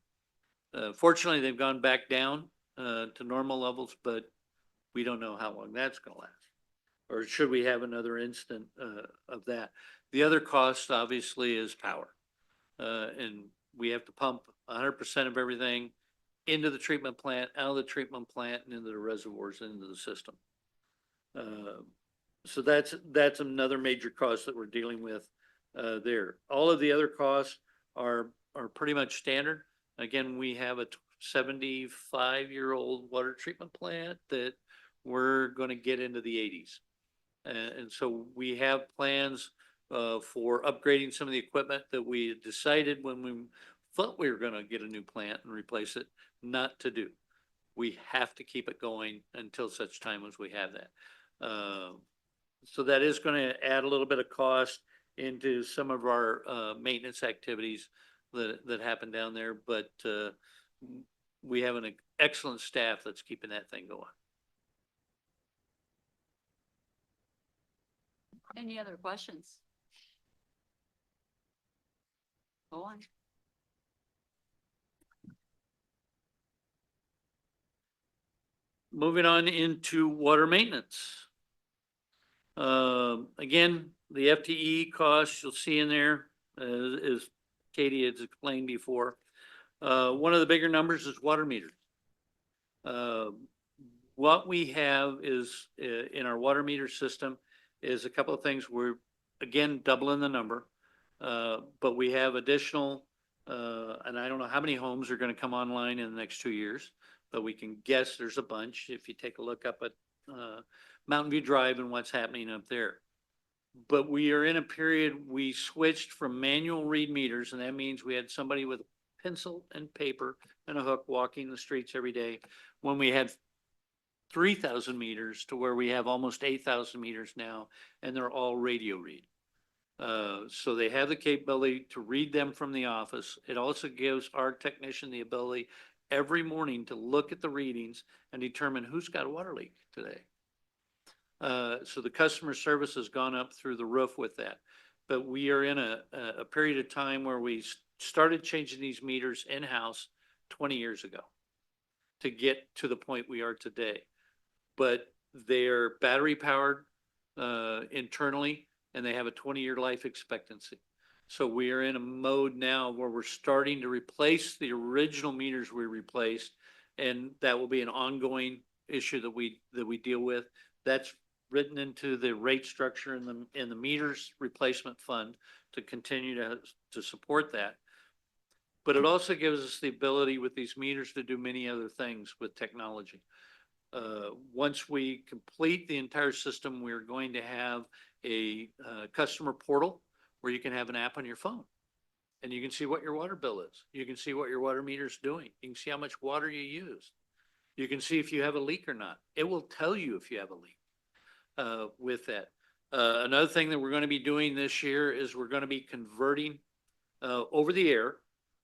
Fortunately, they've gone back down to normal levels, but we don't know how long that's gonna last. Or should we have another instant of that? The other cost obviously is power. And we have to pump 100% of everything into the treatment plant, out of the treatment plant, and into the reservoirs, into the system. So that's another major cost that we're dealing with there. All of the other costs are pretty much standard. Again, we have a 75-year-old water treatment plant that we're going to get into the 80s. And so we have plans for upgrading some of the equipment that we decided when we thought we were going to get a new plant and replace it, not to do. We have to keep it going until such time as we have that. So that is going to add a little bit of cost into some of our maintenance activities that happen down there, but we have an excellent staff that's keeping that thing going. Any other questions? Go on. Moving on into water maintenance. Again, the FTE costs you'll see in there, as Katie has explained before. One of the bigger numbers is water meters. What we have is in our water meter system is a couple of things. We're again doubling the number, but we have additional, and I don't know how many homes are going to come online in the next 2 years, but we can guess there's a bunch if you take a look up at Mountain View Drive and what's happening up there. But we are in a period, we switched from manual read meters, and that means we had somebody with a pencil and paper and a hook walking the streets every day, when we had 3,000 meters to where we have almost 8,000 meters now, and they're all radio read. So they have the capability to read them from the office. It also gives our technician the ability every morning to look at the readings and determine who's got a water leak today. So the customer service has gone up through the roof with that. But we are in a period of time where we started changing these meters in-house 20 years ago to get to the point we are today. But they're battery powered internally, and they have a 20-year life expectancy. So we are in a mode now where we're starting to replace the original meters we replaced, and that will be an ongoing issue that we deal with. That's written into the rate structure in the meters replacement fund to continue to support that. But it also gives us the ability with these meters to do many other things with technology. Once we complete the entire system, we're going to have a customer portal where you can have an app on your phone and you can see what your water bill is. You can see what your water meter is doing. You can see how much water you use. You can see if you have a leak or not. It will tell you if you have a leak with that. Another thing that we're going to be doing this year is we're going to be converting over the air.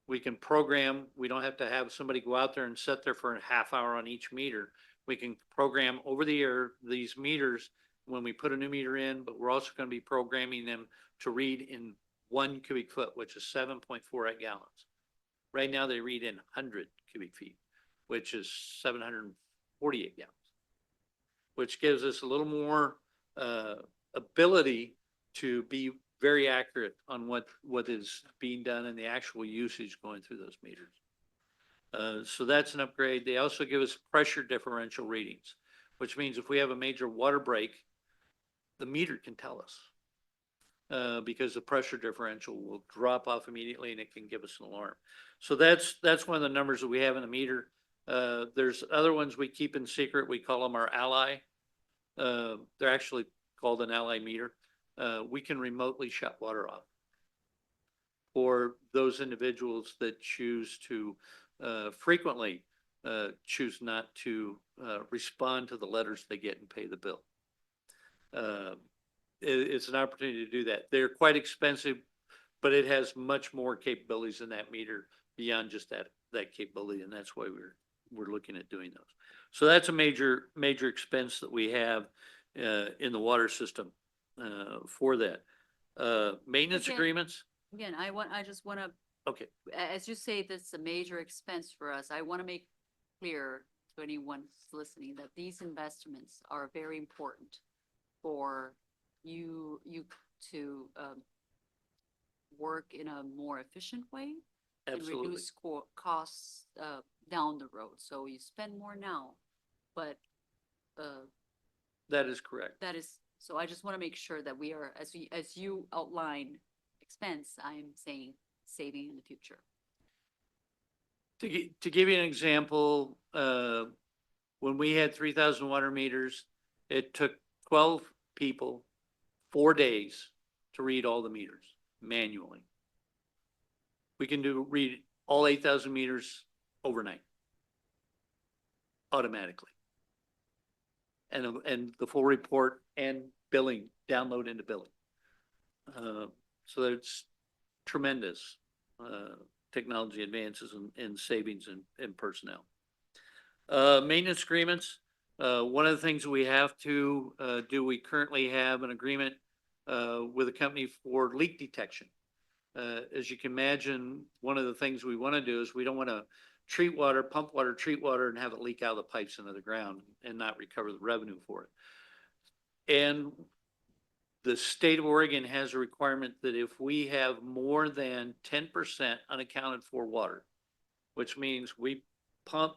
We can program, we don't have to have somebody go out there and sit there for a half hour on each meter. We can program over the air these meters when we put a new meter in, but we're also going to be programming them to read in 1 cubic foot, which is 7.48 gallons. Right now they read in 100 cubic feet. which is 748 gallons, which gives us a little more ability to be very accurate on what is being done and the actual usage going through those meters. So that's an upgrade. They also give us pressure differential readings, which means if we have a major water break, the meter can tell us. Because the pressure differential will drop off immediately and it can give us an alarm. So that's one of the numbers that we have in the meter. There's other ones we keep in secret. We call them our ally. They're actually called an ally meter. We can remotely shut water off for those individuals that choose to frequently choose not to respond to the letters they get and pay the bill. It's an opportunity to do that. They're quite expensive, but it has much more capabilities in that meter beyond just that capability, and that's why we're looking at doing those. So that's a major expense that we have in the water system for that. Maintenance Again- agreements. Again, I just want to, Okay, as you say, this is a major expense for us. I want to make clear to anyone who's listening that these investments are very important for you to work in a more efficient way and absolutely. reduce costs down the road. So you spend more now, but That is correct. that is, so I just want to make sure that we are, as you outline expense, I'm saying saving in the future. To give you an example, when we had 3,000 water meters, it took 12 people 4 days to read all the meters manually. We can read all 8,000 meters overnight, automatically. And the full report and billing, download into billing. So that's tremendous technology advances and savings in personnel. Maintenance agreements. One of the things we have to do, we currently have an agreement with a company for leak detection. As you can imagine, one of the things we want to do is we don't want to treat water, pump water, treat water, and have it leak out of the pipes into the ground and not recover the revenue for it. And the state of Oregon has a requirement that if we have more than 10% unaccounted for water, which means we pump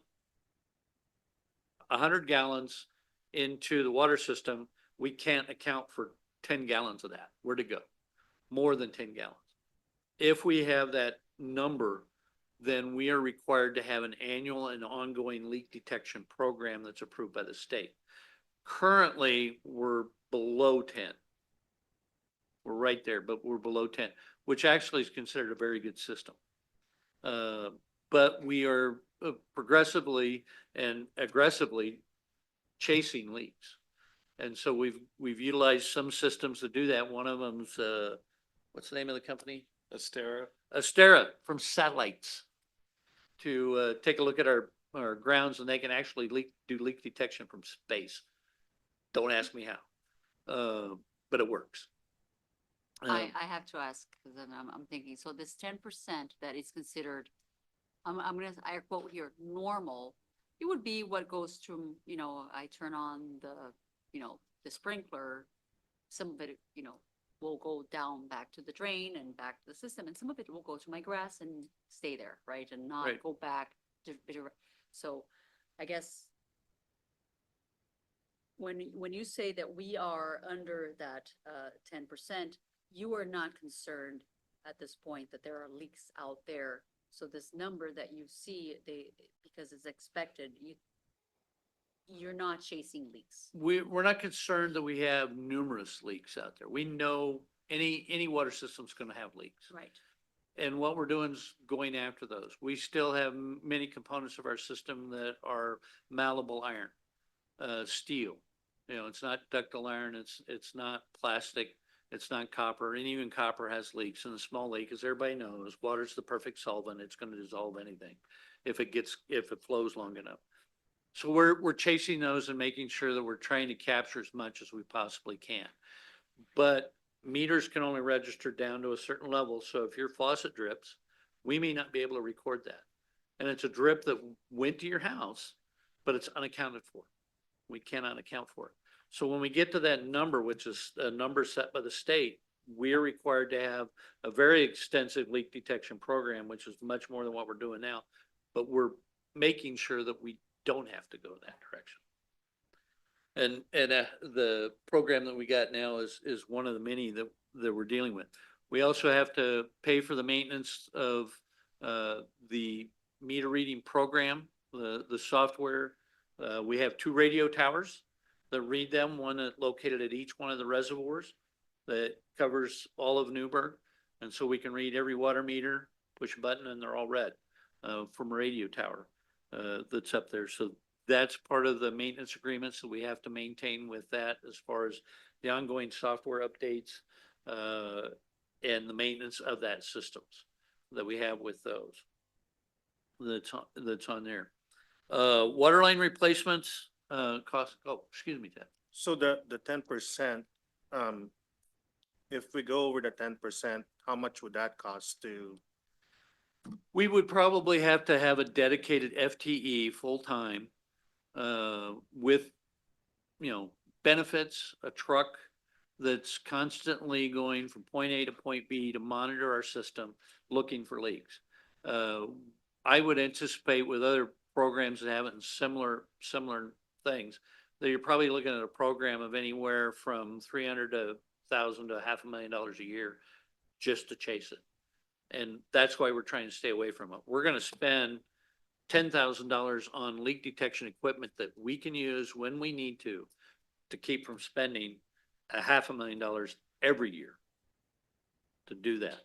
100 gallons into the water system, we can't account for 10 gallons of that. Where to go? More than 10 gallons. If we have that number, then we are required to have an annual and ongoing leak detection program that's approved by the state. Currently, we're below 10. We're right there, but we're below 10, which actually is considered a very good system. But we are progressively and aggressively chasing leaks. And so we've utilized some systems to do that. One of them's, what's the name of the company? Astera from satellites to take a look at our grounds, and they can actually do leak detection from space. Don't ask me how, but it works. I have to ask, because I'm thinking, so this 10% that is considered, I quote here, normal, it would be what goes to, I turn on the sprinkler, some of it, will go down back to the drain and back to the system, and some of it will go to my grass and stay there, right? And not Right. go back to, so I guess when you say that we are under that 10%, you are not concerned at this point that there are leaks out there. So this number that you see, because it's expected, you're not chasing leaks. We're not concerned that we have numerous leaks out there. We know any water system's gonna have leaks. Right. And what we're doing is going after those. We still have many components of our system that are malleable iron, steel. It's not ductile iron, it's not plastic, it's not copper, and even copper has leaks. And the small leak, as everybody knows, water's the perfect solvent. It's gonna dissolve anything if it flows long enough. So we're chasing those and making sure that we're trying to capture as much as we possibly can. But meters can only register down to a certain level. So if your faucet drips, we may not be able to record that. and it's a drip that went to your house, but it's unaccounted for. We cannot account for it. So when we get to that number, which is a number set by the state, we're required to have a very extensive leak detection program, which is much more than what we're doing now. But we're making sure that we don't have to go that direction. And the program that we got now is one of the many that we're dealing with. We also have to pay for the maintenance of the meter reading program, the software. We have 2 radio towers that read them, one located at each one of the reservoirs that covers all of Newburgh. And so we can read every water meter, push a button, and they're all read from a radio tower that's up there. So that's part of the maintenance agreements that we have to maintain with that, as far as the ongoing software updates and the maintenance of that systems that we have with those. That's on there. Water line replacements, cost, excuse me, Ted. So the 10%, if we go over the 10%, how much would that cost to? We would probably have to have a dedicated FTE full-time, with, benefits, a truck that's constantly going from point A to point B to monitor our system, looking for leaks. I would anticipate with other programs that have it in similar things, that you're probably looking at a program of anywhere from 300 to 1,000 to $500,000 a year just to chase it. And that's why we're trying to stay away from it. We're gonna spend $10,000 on leak detection equipment that we can use when we need to keep from spending $500,000 every year to do that.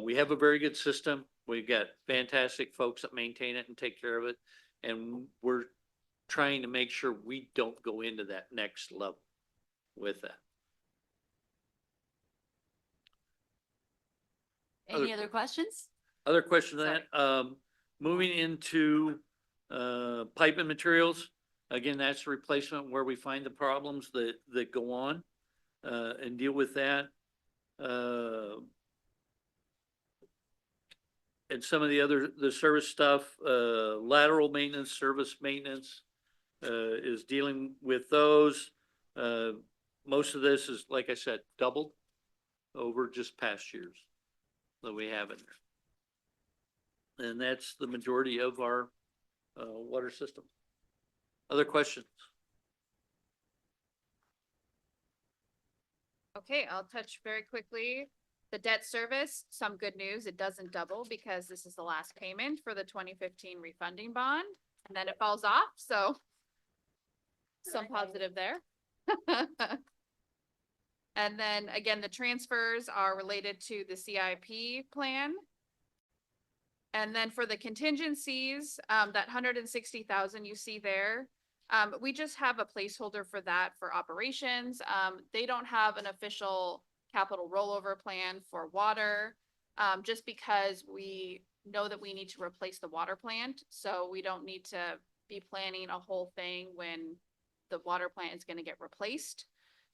We have a very good system. We've got fantastic folks that maintain it and take care of it. And we're trying to make sure we don't go into that next level with that. Any other questions? Other question on that, moving into, pipe and materials, again, that's the replacement where we find the problems that go on, and deal with that. And some of the service stuff, lateral maintenance, service maintenance, is dealing with those. Most of this is, like I said, doubled over just past years that we have in there. And that's the majority of our water system. Other questions? Okay, I'll touch very quickly. The debt service, some good news, it doesn't double because this is the last payment for the 2015 refunding bond, and then it falls off, so some positive there. And then again, the transfers are related to the CIP plan. And then for the contingencies, that 160,000 you see there, we just have a placeholder for that for operations. They don't have an official capital rollover plan for water, just because we know that we need to replace the water plant. So we don't need to be planning a whole thing when the water plant is going to get replaced.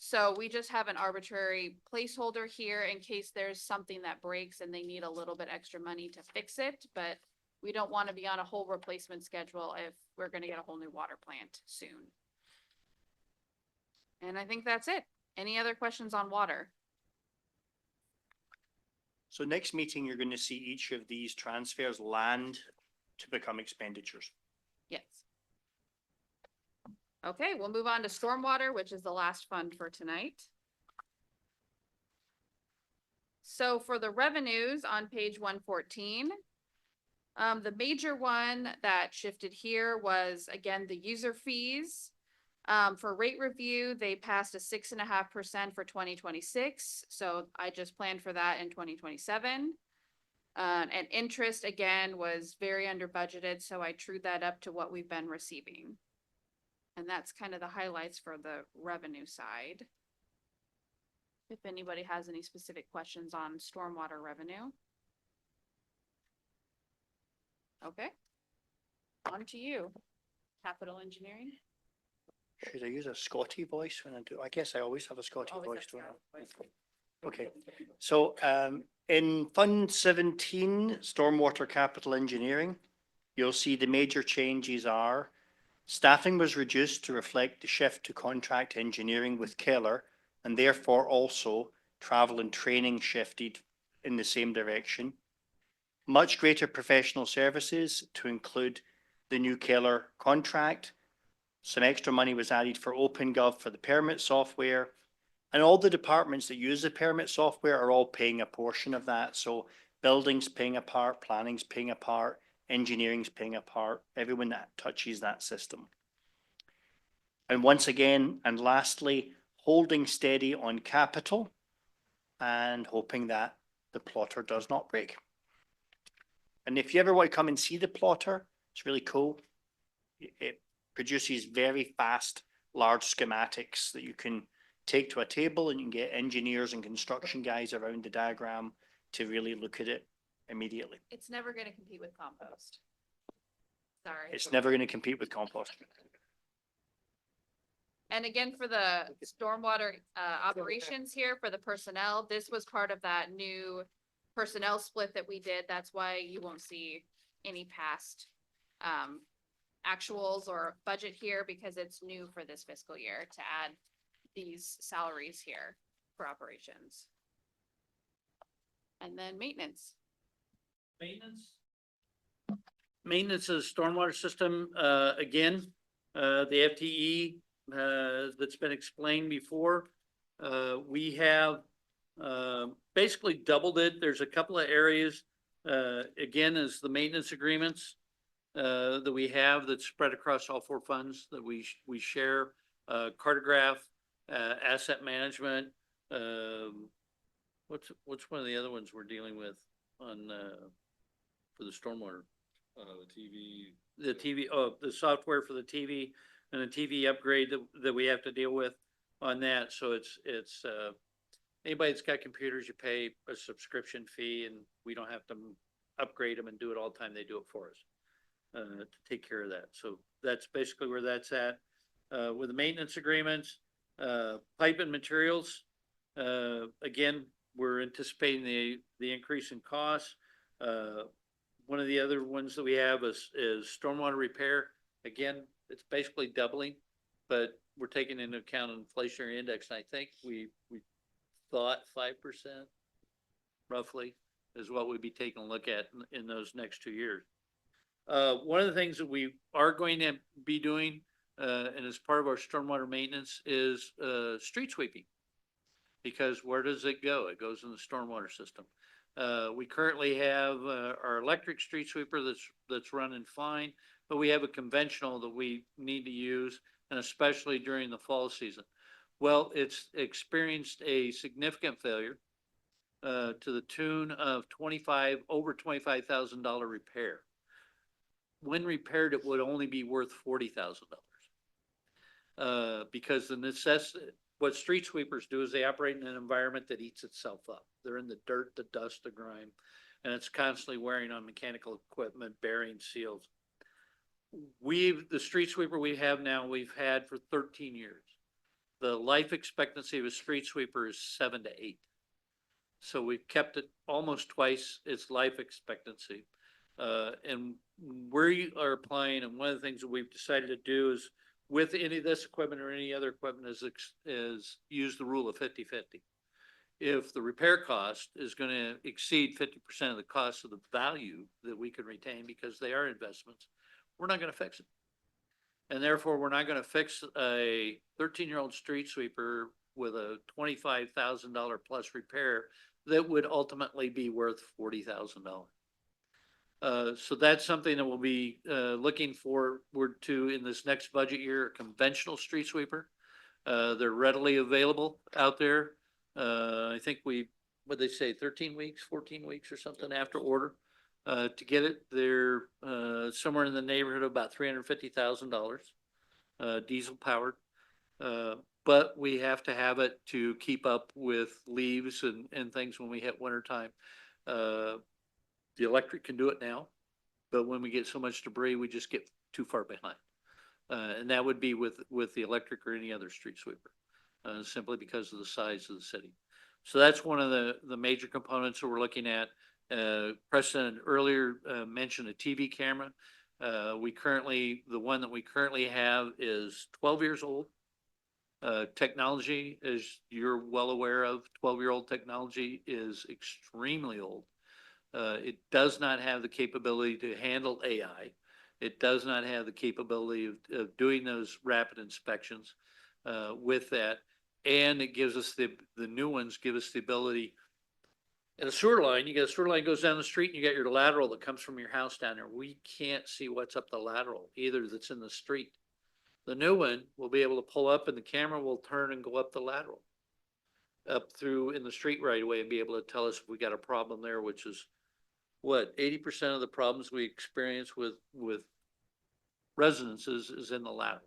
So we just have an arbitrary placeholder here in case there's something that breaks and they need a little bit extra money to fix it. But we don't want to be on a whole replacement schedule if we're going to get a whole new water plant soon. And I think that's it. Any other questions on water? So next meeting, you're going to see each of these transfers land to become expenditures. Yes. Okay, we'll move on to stormwater, which is the last fund for tonight. So for the revenues on page 114, the major one that shifted here was, again, the user fees. For rate review, they passed a 6.5% for 2026. So I just planned for that in 2027. And interest, again, was very under budgeted. So I trued that up to what we've been receiving. And that's kind of the highlights for the revenue side. If anybody has any specific questions on stormwater revenue. Okay. On to you, capital engineering. Should I use a Scotty voice when I do? I guess I always have a Scotty Always voice, have don't I? Okay, so in Fund 17, Stormwater Capital Engineering, you'll see the major changes are staffing was reduced to reflect the shift to contract engineering with Keller, and therefore also travel and training shifted in the same direction. Much greater professional services to include the new Keller contract. Some extra money was added for OpenGov for the permit software. And all the departments that use the permit software are all paying a portion of that. So buildings paying a part, planning's paying a part, engineering's paying a part, everyone that touches that system. And once again, and lastly, holding steady on capital and hoping that the plotter does not break. And if you ever want to come and see the plotter, it's really cool. It produces very fast, large schematics that you can take to a table, and you can get engineers and construction guys around the diagram to really look at it immediately. It's never gonna compete with compost. Sorry. It's never going to compete with compost. And again, for the stormwater operations here, for the personnel, this was part of that new personnel split that we did. That's why you won't see any past actuals or budget here, because it's new for this fiscal year to add these salaries here for operations. And then maintenance. Maintenance? Maintenance of the stormwater system, again, the FTE, that's been explained before. We have, basically doubled it. There's a couple of areas, again, is the maintenance agreements, that we have that's spread across all four funds that we share, cartograph, asset management, what's one of the other ones we're dealing with on, for the stormwater? The TV, the software for the TV and the TV upgrade that we have to deal with on that. So it's, anybody that's got computers, you pay a subscription fee, and we don't have to upgrade them and do it all the time. They do it for us, to take care of that. So that's basically where that's at. With the maintenance agreements, pipe and materials, again, we're anticipating the increase in costs. One of the other ones that we have is stormwater repair. Again, it's basically doubling, but we're taking into account an inflationary index. And I think we thought 5% roughly is what we'd be taking a look at in those next 2 years. One of the things that we are going to be doing, and as part of our stormwater maintenance, is street sweeping. Because where does it go? It goes in the stormwater system. We currently have our electric street sweeper that's running fine, but we have a conventional that we need to use, and especially during the fall season. Well, it's experienced a significant failure to the tune of over $25,000 repair. When repaired, it would only be worth $40,000. Because the necessity, what street sweepers do is they operate in an environment that eats itself up. They're in the dirt, the dust, the grime, and it's constantly wearing on mechanical equipment, bearings, seals. The street sweeper we have now, we've had for 13 years. The life expectancy of a street sweeper is 7 to 8. So we've kept it almost twice its life expectancy. And we are applying, and one of the things that we've decided to do is, with any of this equipment or any other equipment, is use the rule of 50-50. If the repair cost is going to exceed 50% of the cost of the value that we can retain, because they are investments, we're not going to fix it. And therefore, we're not going to fix a 13-year-old street sweeper with a $25,000 plus repair that would ultimately be worth $40,000. So that's something that we'll be looking forward to in this next budget year, a conventional street sweeper. They're readily available out there. I think what'd they say, 13 weeks, 14 weeks or something after order to get it. They're somewhere in the neighborhood of about $350,000, diesel powered. But we have to have it to keep up with leaves and things when we hit winter time. The electric can do it now, but when we get so much debris, we just get too far behind. And that would be with the electric or any other street sweeper, simply because of the size of the city. So that's one of the major components that we're looking at. Preston earlier mentioned a TV camera. The one that we currently have is 12 years old. Technology, as you're well aware of, 12-year-old technology is extremely old. It does not have the capability to handle AI. It does not have the capability of doing those rapid inspections with that. And it gives us the new ones give us the ability. In a sewer line, you got a sewer line goes down the street and you got your lateral that comes from your house down there. We can't see what's up the lateral either that's in the street. The new one will be able to pull up and the camera will turn and go up the lateral. Up through in the street right away and be able to tell us if we got a problem there, which is what, 80% of the problems we experience with residences is in the lateral.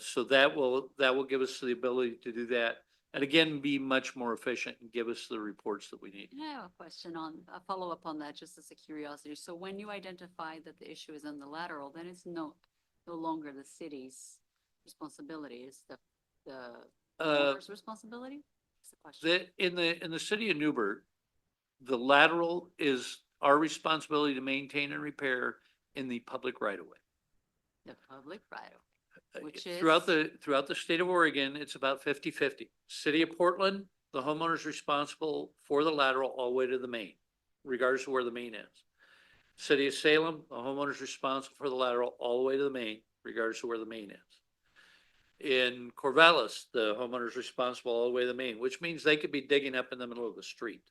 So that will give us the ability to do that. And again, be much more efficient and give us the reports that we need. I have a question a follow-up on that, just as a curiosity. So when you identify that the issue is in the lateral, then it's no longer the city's responsibility, it's the owner's responsibility? That's the question. In the city of Newburgh, the lateral is our responsibility to maintain and repair in the public right of way. The public right of way, which is. Throughout the state of Oregon, it's about 50-50. City of Portland, the homeowner's responsible for the lateral all the way to the main, regardless of where the main is. City of Salem, the homeowner's responsible for the lateral all the way to the main, regardless of where the main is. In Corvallis, the homeowner's responsible all the way to the main, which means they could be digging up in the middle of the street,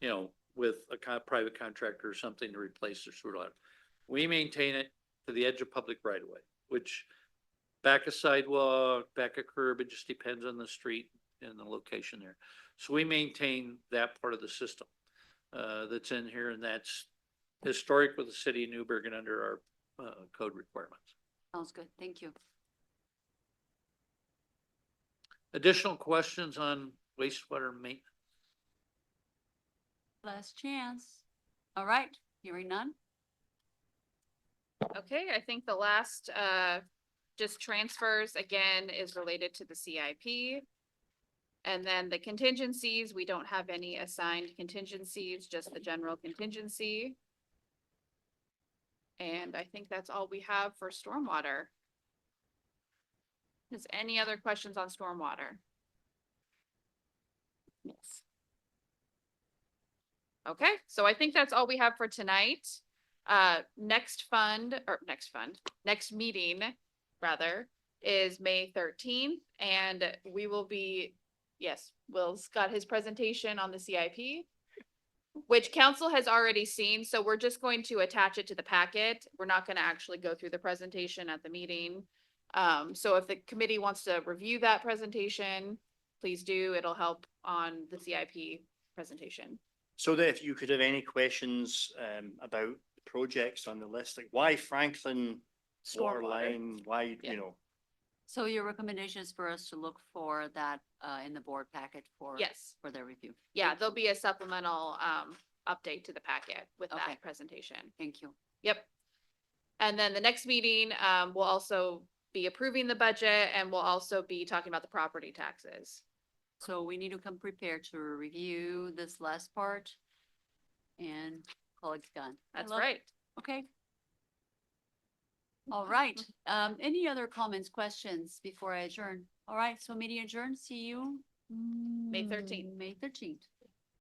you know, with a private contractor or something to replace their sewer line. We maintain it to the edge of public right of way, which back a sidewalk, back a curb, it just depends on the street and the location there. So we maintain that part of the system that's in here, and that's historic with the city of Newburgh and under our code requirements. Sounds good, thank you. Additional questions on wastewater maintenance? Last chance. All right, hearing none. Okay, I think the last, just transfers again is related to the CIP. And then the contingencies, we don't have any assigned contingencies, just the general contingency. And I think that's all we have for stormwater. Is any other questions on stormwater? Yes. Okay, so I think that's all we have for tonight. Next meeting rather is May 13th, and we will be, yes, Will's got his presentation on the CIP, which council has already seen, so we're just going to attach it to the packet. We're not going to actually go through the presentation at the meeting. So if the committee wants to review that presentation, please do. It'll help on the CIP presentation. So that if you could have any questions about projects on the list, like why Franklin water Stormwater. line, why, Yeah. you know, So your recommendation is for us to look for that in the board packet for. Yes. For their review. Yeah, there'll be a supplemental update to the packet with Okay. that presentation. Thank you. Yep. And then the next meeting, we'll also be approving the budget and we'll also be talking about the property taxes. So we need to come prepared to review this last part and call it done. I That's love- right. Okay. All right. Any other comments, questions before I adjourn? All right, so meeting adjourned. See you May 13th. May 13th.